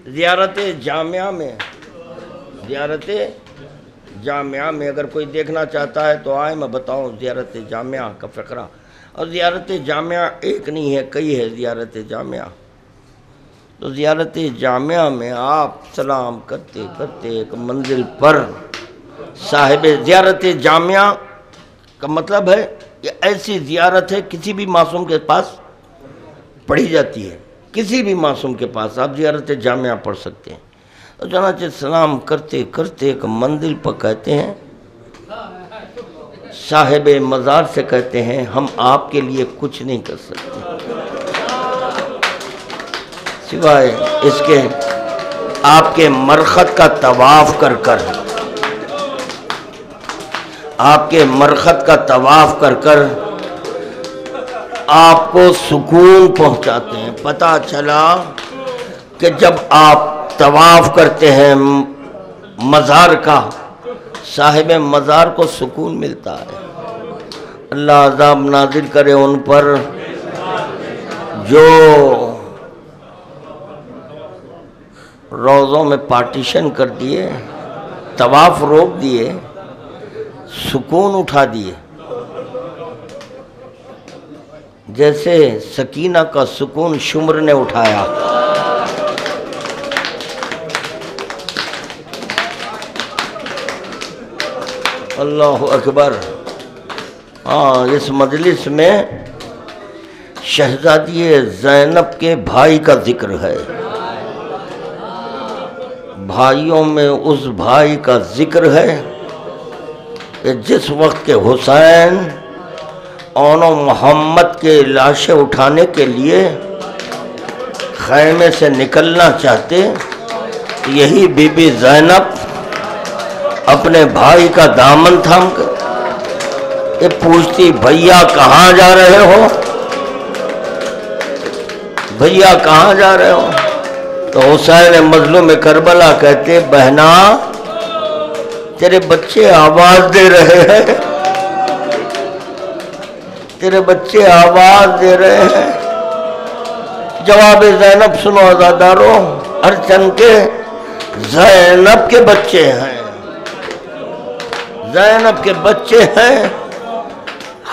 زیارت جامعہ میں، زیارت جامعہ میں اگر کوئی دیکھنا چاہتا ہے تو آئے، میں بتاؤں زیارت جامعہ کا فقرہ۔ اور زیارت جامعہ ایک نہیں ہے، کئی ہے زیارت جامعہ۔ تو زیارت جامعہ میں آپ سلام کرتے کرتے ایک منزل پر صاحب زیارت جامعہ کا مطلب ہے یہ ایسی زیارت ہے کسی بھی معصوم کے پاس پڑھی جاتی ہے، کسی بھی معصوم کے پاس آپ زیارت جامعہ پڑھ سکتے ہیں۔ تو چنانچہ سلام کرتے کرتے ایک منزل پر کہتے ہیں، صاحب مزار سے کہتے ہیں ہم آپ کے لیے کچھ نہیں کر سکتے سوائے اس کے آپ کے مرخت کا طواف کر کر، آپ کے مرخت کا طواف کر کر آپ کو سکون پہنچاتے ہیں۔ پتہ چلا کہ جب آپ طواف کرتے ہیں مزار کا، صاحب مزار کو سکون ملتا ہے۔ اللہ عذاب نازل کرے ان پر جو روضوں میں پارٹیشن کر دیے، طواف روک دیے، سکون اٹھا دیے، جیسے سکینہ کا سکون شمر نے اٹھایا۔ اللہ اکبر۔ ہاں، اس مجلس میں شہزادی زینب کے بھائی کا ذکر ہے، بھائیوں میں اس بھائی کا ذکر ہے کہ جس وقت کے حسین اون و محمد کے لاشیں اٹھانے کے لیے خیمے سے نکلنا چاہتے، یہی بی بی زینب اپنے بھائی کا دامن تھام کر یہ پوچھتی، بھیا کہاں جا رہے ہو؟ بھیا کہاں جا رہے ہو؟ تو حسین مظلوم کربلا کہتے، بہنا تیرے بچے آواز دے رہے ہیں، تیرے بچے آواز دے رہے ہیں۔ جواب زینب سنو عزادارو، ارچن کے زینب کے بچے ہیں، زینب کے بچے ہیں۔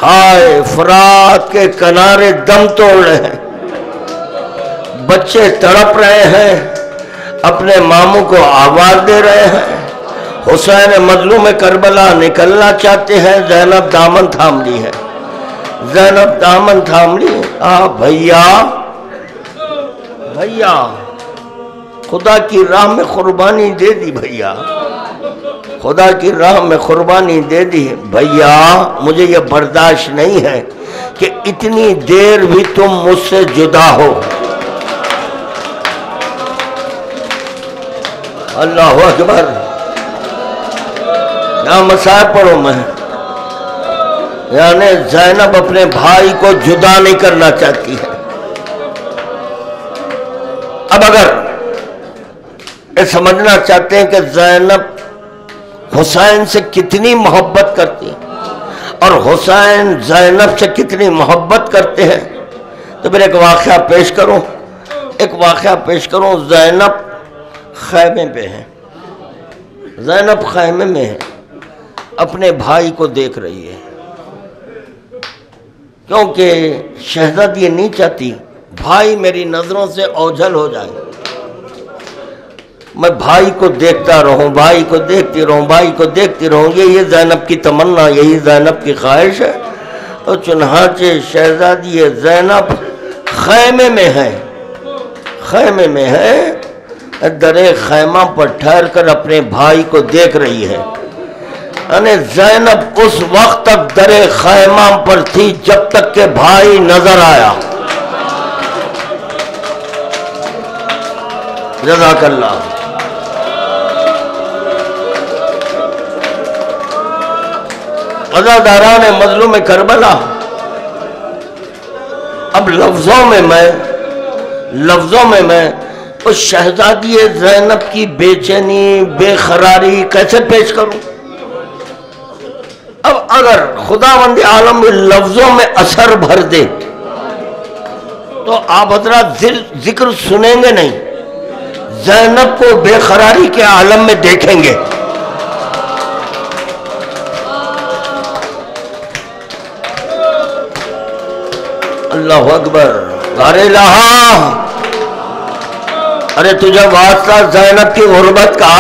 ہائے فرات کے کنارے دم توڑ رہے ہیں، بچے تڑپ رہے ہیں، اپنے ماموں کو آواز دے رہے ہیں۔ حسین مظلوم کربلا نکلنا چاہتے ہیں، زینب دامن تھام لی ہے، زینب دامن تھام لی۔ بھیا بھیا خدا کی راہ میں قربانی دے دی، بھیا خدا کی راہ میں قربانی دے دی۔ بھیا مجھے یہ برداشت نہیں ہے کہ اتنی دیر بھی تم مجھ سے جدا ہو۔ اللہ اکبر۔ یہاں مصائب پڑھو میں، یعنی زینب اپنے بھائی کو جدا نہیں کرنا چاہتی ہے۔ اب اگر یہ سمجھنا چاہتے ہیں کہ زینب حسین سے کتنی محبت کرتی اور حسین زینب سے کتنی محبت کرتے ہیں، تو پھر ایک واقعہ پیش کروں۔ زینب خیمے پہ ہے، زینب خیمے میں ہے، اپنے بھائی کو دیکھ رہی ہے، کیونکہ شہزادی نہیں چاہتی بھائی میری نظروں سے اوجھل ہو جائے، میں بھائی کو دیکھتا رہوں، بھائی کو دیکھتی رہوں، بھائی کو دیکھتی رہوں، یہ زینب کی تمنا، یہی زینب کی خواہش ہے۔ اور چنانچہ شہزادی زینب خیمے میں ہے، خیمے میں ہے، درے خیمہ پر ٹھہر کر اپنے بھائی کو دیکھ رہی ہے۔ یعنی زینب اس وقت تک درے خیمہ پر تھی جب تک کہ بھائی نظر آیا۔ جزاک اللہ۔ عزاداران مظلوم کربلا، اب لفظوں میں میں اس شہزادی زینب کی بے چینی، بے قراری کیسے پیش کروں؟ اب اگر خداوند عالم لفظوں میں اثر بھر دے تو آپ حضرات ذکر سنیں گے نہیں، زینب کو بے قراری کے عالم میں دیکھیں گے۔ اللہ اکبر۔ ارے الہ، ارے تجھے واسطہ زینب کی غربت کا،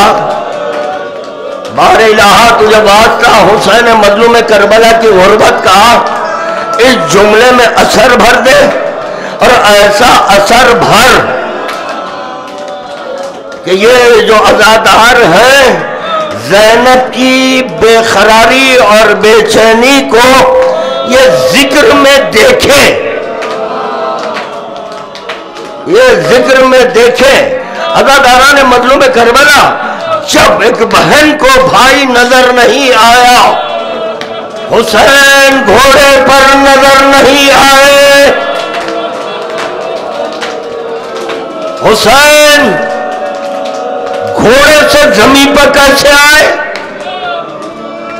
بار الہ تجھے واسطہ حسین مظلوم کربلا کی غربت کا، اس جملے میں اثر بھر دے، اور ایسا اثر بھر کہ یہ جو عزادار ہیں زینب کی بے قراری اور بے چینی کو یہ ذکر میں دیکھیں، یہ ذکر میں دیکھیں۔ عزاداران مظلوم کربلا، جب ایک بہن کو بھائی نظر نہیں آیا، حسین گھوڑے پر نظر نہیں آئے، حسین گھوڑے سے زمین پر کیسے آئے؟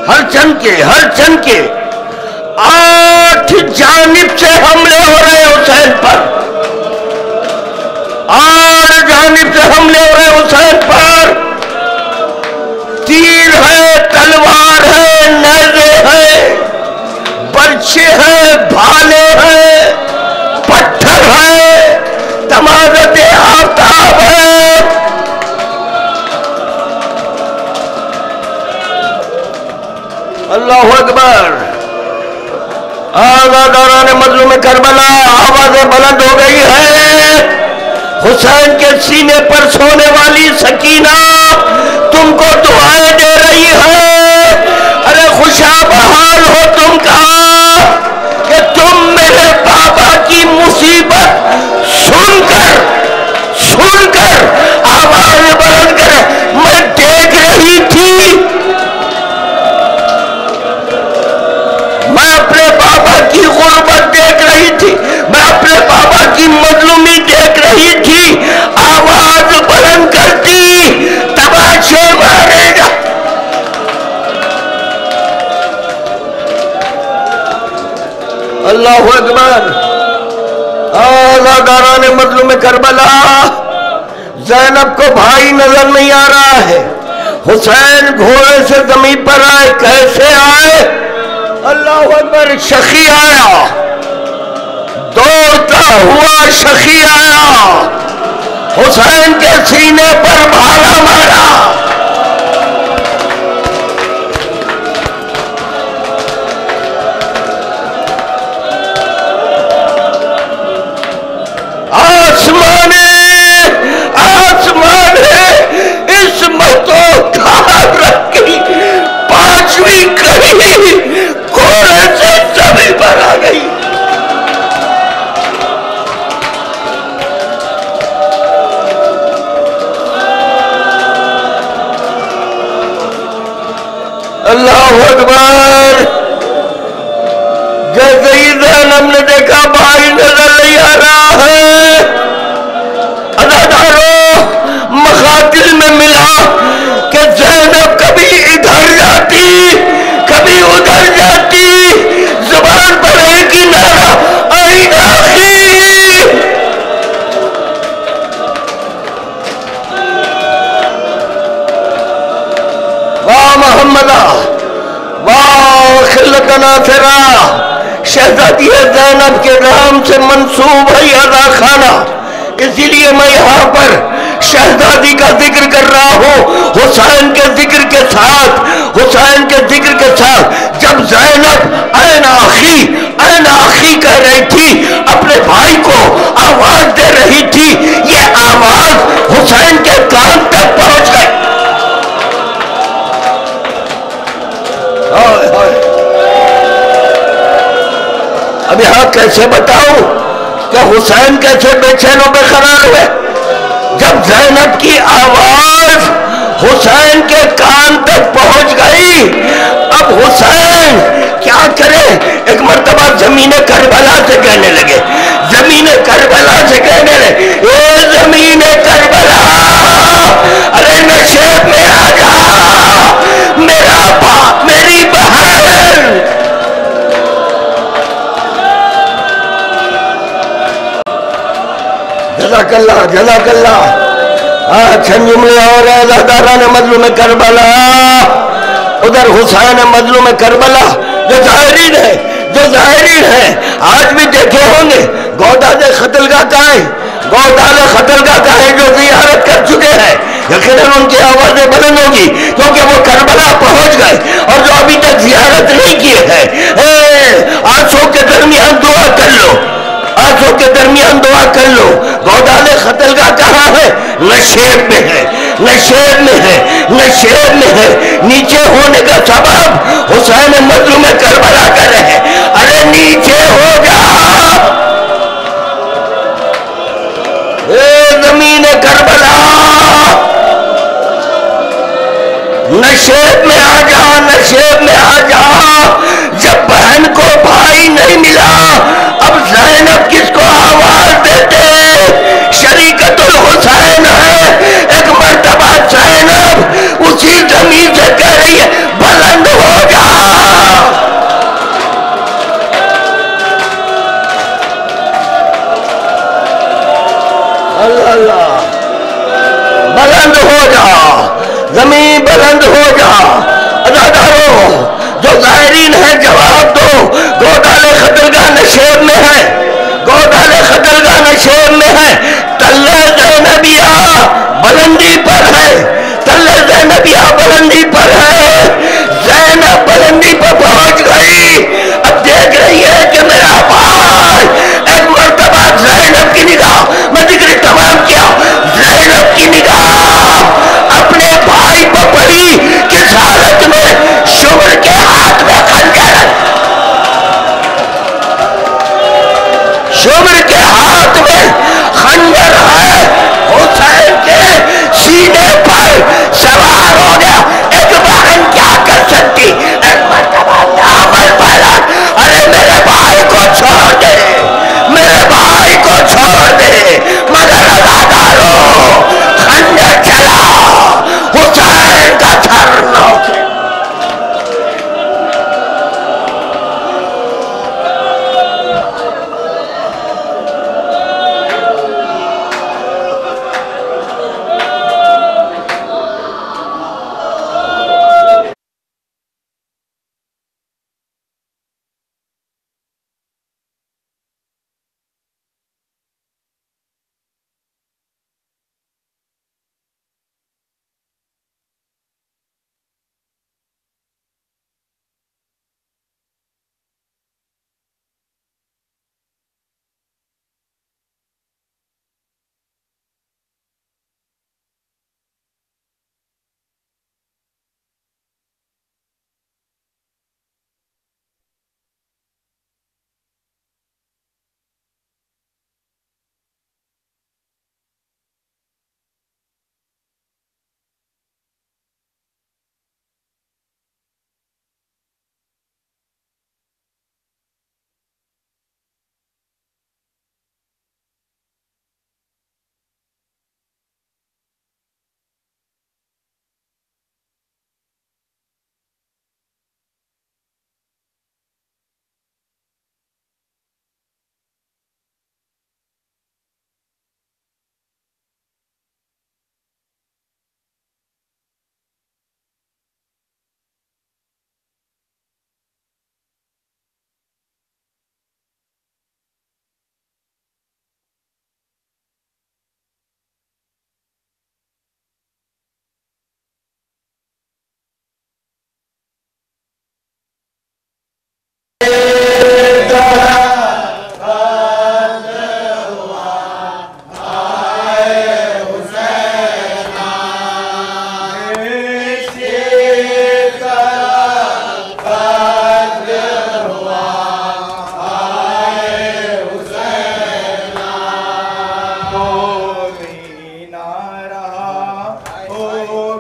ہر چن کے 8 جانب سے حملے ہو رہے حسین پر، اور جانب سے حملے ہو رہے حسین پر، تیر ہے، تلوار ہے، نیزے ہے، برچے ہیں، بھالے ہیں، پتھر ہے، تمازت آفتاب ہے۔ اللہ اکبر۔ آزاداران مظلوم کربلا، آوازیں بلند ہو گئی ہے۔ حسین کے سینے پر سونے والی سکینہ تم کو دعائیں دے رہی ہے۔ ارے خوشا بحال ہو تم کا کہ تم میرے بابا کی مصیبت سن کر آواز بلند کر، میں دیکھ رہی تھی، میں اپنے بابا کی غربت دیکھ رہی تھی، میں اپنے بابا کی مظلومی دیکھ رہی تھی، آواز بلند کرتی، تماشے مارے گا۔ اللہ اکبر۔ آزاداران مظلوم کربلا، زینب کو بھائی نظر نہیں آ رہا ہے۔ حسین گھوڑے سے زمین پر آئے، کیسے آئے؟ اللہ اکبر۔ شخی آیا، دوڑتا ہوا شخی آیا، حسین کے سینے پر بھالا مارا۔ آسمان عصمت و کار رکھی، پانچویں کڑی گھوڑے سے زمین پر آ گئی۔ اللہ اکبر۔ جیسے ہی زینب نے دیکھا بھائی نظر نہیں آ رہا ہے، عزاداروں مقاتل میں ملا کہ زینب کبھی ادھر جاتی، کبھی ادھر جاتی، زبان پر ایک ہی نعرہ، آئین آخی۔ واہ محمدہ، واہ خلت ناصرہ۔ شہزادی زینب کے نام سے منسوب ہے یہ خانہ، اسی لیے میں یہاں پر شہزادی کا ذکر کر رہا ہوں، حسین کے ذکر کے ساتھ، حسین کے ذکر کے ساتھ۔ جب زینب این آخی کہہ رہی تھی، اپنے بھائی کو آواز دے رہی تھی، یہ آواز حسین کے کان تک پہنچ گئی۔ اب یہاں کیسے بتاؤں کہ حسین کیسے بے چین و بے قرار ہوئے؟ جب زینب کی آواز حسین کے کان تک پہنچ گئی، اب حسین کیا کرے؟ ایک مرتبہ زمین کربلا سے کہنے لگے، زمین کربلا سے کہنے لگے، اے زمین کربلا، ارے نشیب میں آ جا، میرا باپ، میری بہن۔ جزاک اللہ، جزاک اللہ۔ چند جملے اور عزاداران مظلوم کربلا، ادھر حسین مظلوم کربلا جو ظاہرین ہے، آج بھی دیکھے ہوں گے گوداد قتلگاہ کہاں ہے؟ گوداد قتلگاہ کہاں ہے جو زیارت کر چکے ہیں؟ یقیناً ان کی آوازیں بلند ہوگی کیونکہ وہ کربلا پہنچ گئے، اور جو ابھی تک زیارت نہیں کیے ہیں، آنسوں کے درمیان دعا کر لو، آنسوں کے درمیان دعا کر لو۔ گوداد قتلگاہ کہاں ہے؟ نشیب میں ہے، نشیب میں ہے، نشیب میں ہے۔ نیچے ہونے کا سبب حسین مظلوم کربلا کر رہے ہیں، ارے نیچے ہو جا، اے زمین کربلا، نشیب میں آ جا، نشیب میں آ جا۔ جب بہن کو بھائی نہیں ملا، اب زینب کس کو آواز دیتے؟ شریکت الحسین ہے۔ ایک مرتبہ زینب اسی زمین سے کہہ رہی ہے، بلند ہو جا۔ اللہ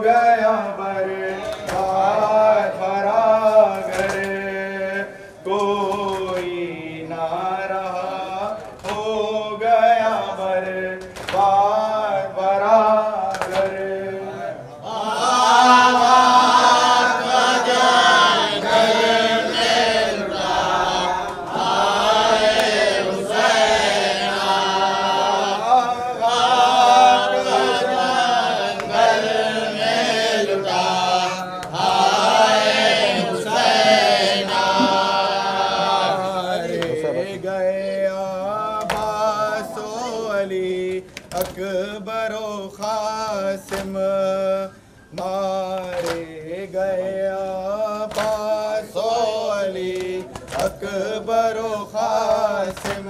گیا برباد فراغر کوئی نہ رہا ہو گیا برباد فراغر اکبر و قاسم مارے گئے عباس و علی اکبر و قاسم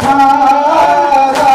18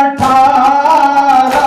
18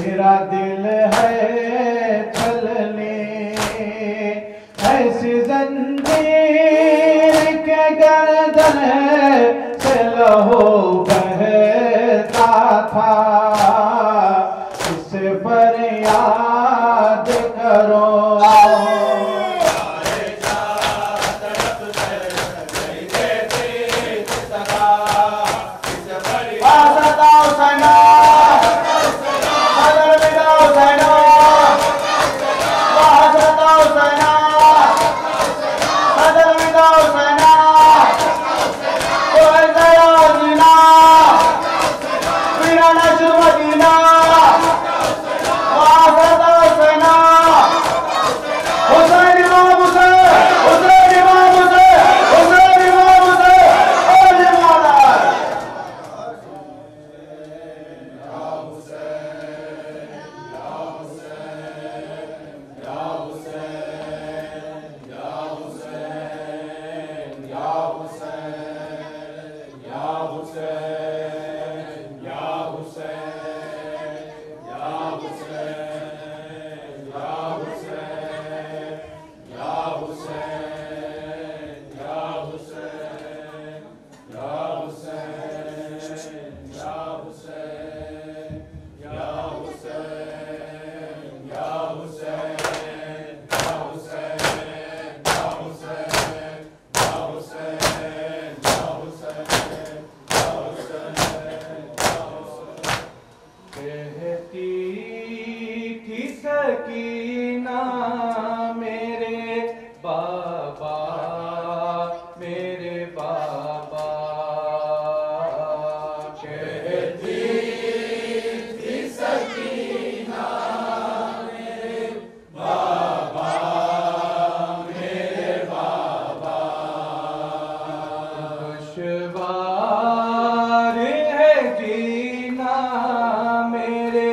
میرا دل ہے چھلنی ایسی زنجیر کے گردن سے لہو بہتا تھا اسے فریاد کرو سکینہ میرے بابا کہتی تھی سکینہ میرے بابا دشوار ہے جینا میرے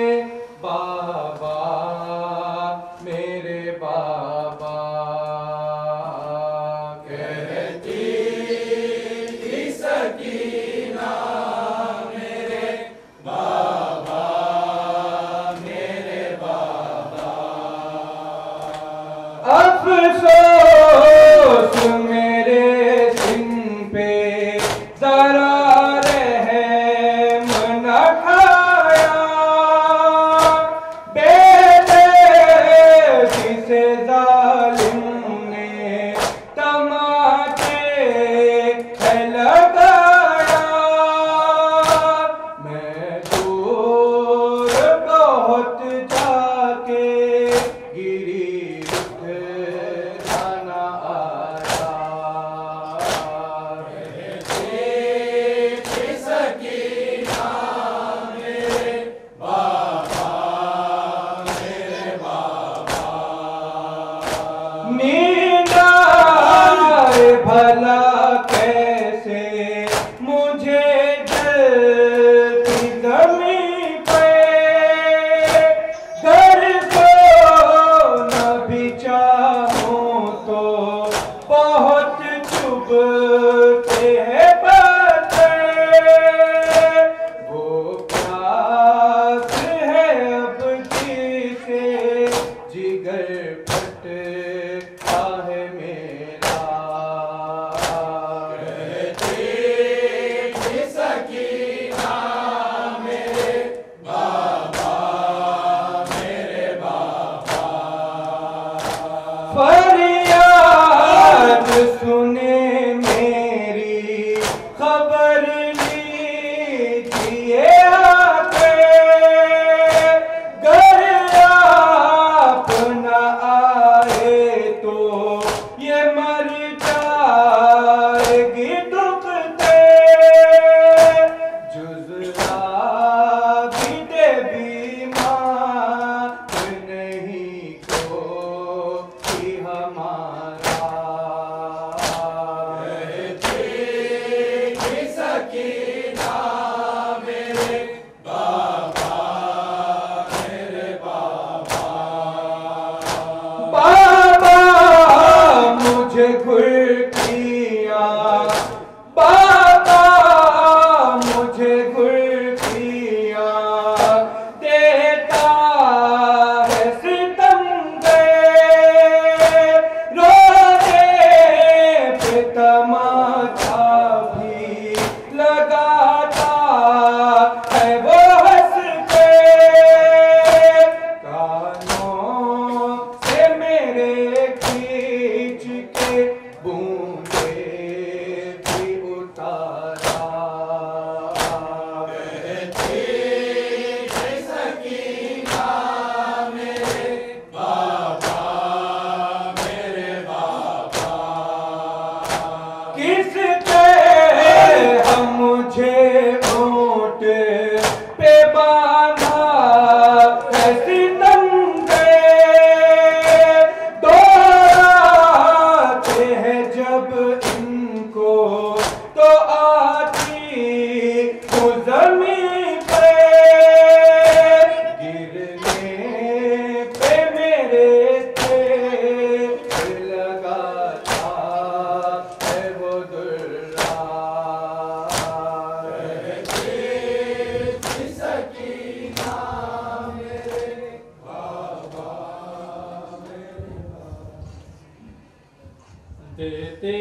دیتے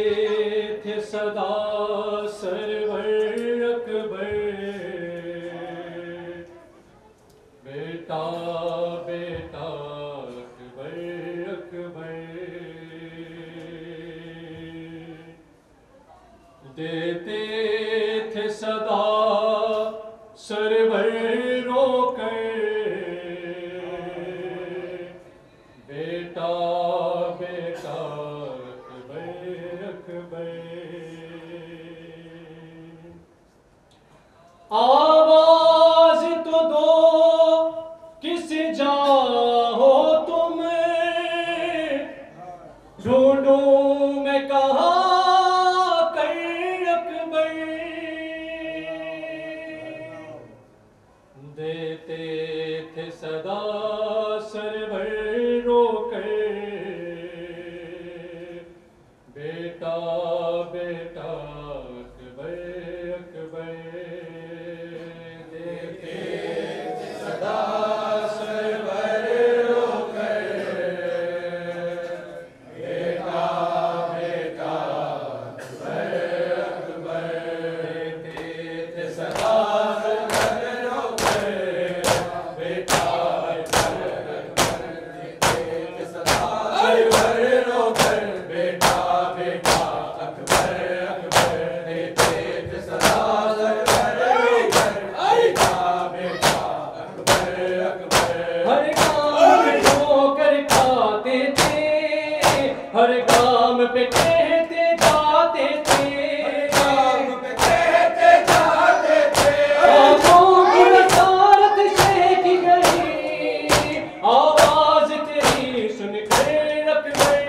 تھے صدا سرور اکبر بیٹا بیٹا اکبر اکبر دیتے تھے صدا سرور رو کر بیٹا بیٹا اکبر اکبر آواز تو دو کس جا ہو تم ڈھونڈوں میں کہاں کر اکبر دیتے تھے صدا سرور رو کر بیٹا بیٹا اکبر اکبر دیتے تھے صدا سرور رو کر بیٹا بیٹا اکبر اکبر دیتے تھے صدا ہر کام پہ کہتے جاتے تھے آنکھوں کی بصارت شیک گئی آواز تیری سن کر اکبر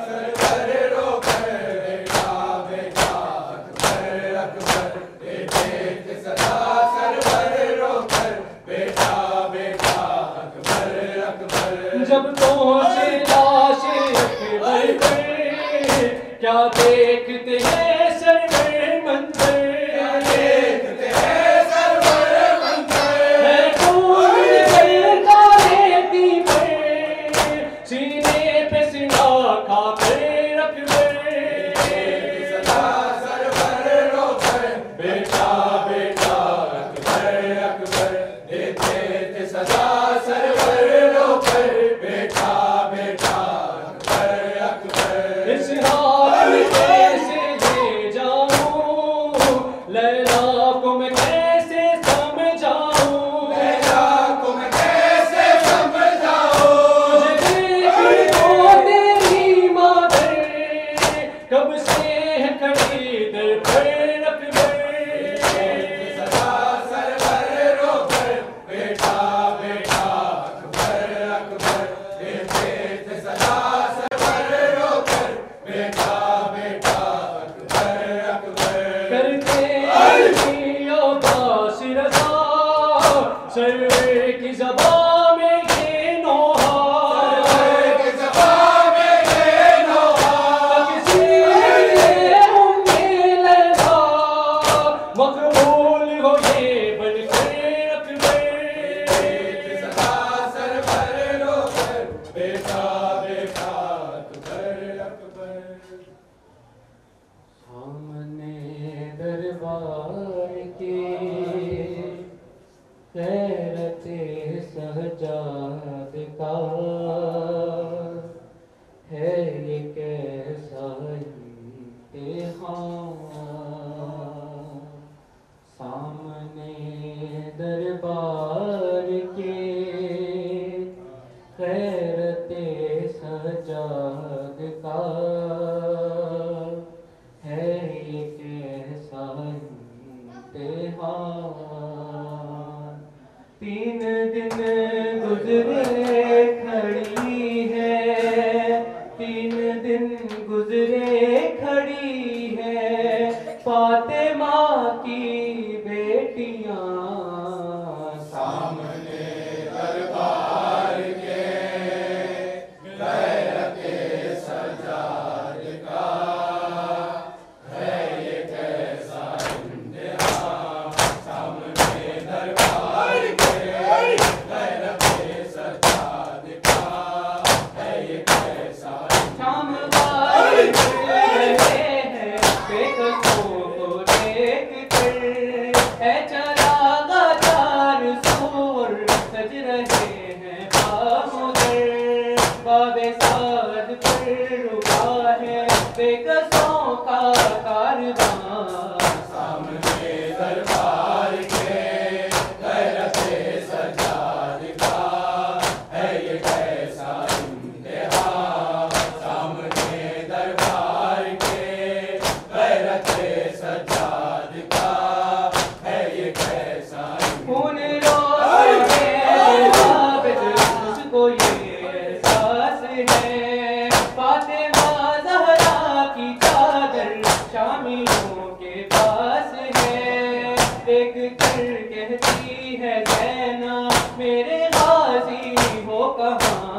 سرور رو کر بیٹا بیٹا اکبر اکبر دیتے تھے صدا سرور رو کر بیٹا بیٹا اکبر اکبر جب پہنچے کیا دیکھتے ہیں سرور منظر دیکھتے ہیں سرور منظر ہے خون کے تارے دیپر سینے پہ سینہ کھا کر اکبر صدا سرور رو کر بیٹا بیٹا اکبر اکبر دیتے تھے صدا سرور رو کر بیٹا بیٹا اکبر اکبر اس حال میں کیسے لے جاؤں لیلا کو میں کیسے سمجھاؤں لیلا کو میں کیسے سمجھاؤں تجھے دیکھ کو تیری مادر کب سے ہے کھڑی در پر اکبر صدا سرور رو کر بیٹا بیٹا اکبر اکبر دیتے تھے صدا سرور رو کر بیٹا بیٹا اکبر اکبر کرتے عباس رضا سرور کی زبان میں یہ نوحہ سرور کی زبان میں یہ نوحہ تقصیر ام لیلا مقبول ہو یہ بن کر اکبر صدا سرور رو کر بیٹا بیٹا اکبر اکبر سامنے دربار کے غیرت سجاد کا ہے یہ کیسا امتحان سامنے دربار کے غیرت سجاد کا ہے یہ کیسا امتحان 3 دن گزرے کھڑی ہے 3 دن گزرے کھڑی ہے فاطمہ کی بیٹیاں سامنے دربار کے غیرت سجاد کا ہے یہ کیسا امتحان سامنے دربار کے غیرت سجاد میرے غازی ہو کہاں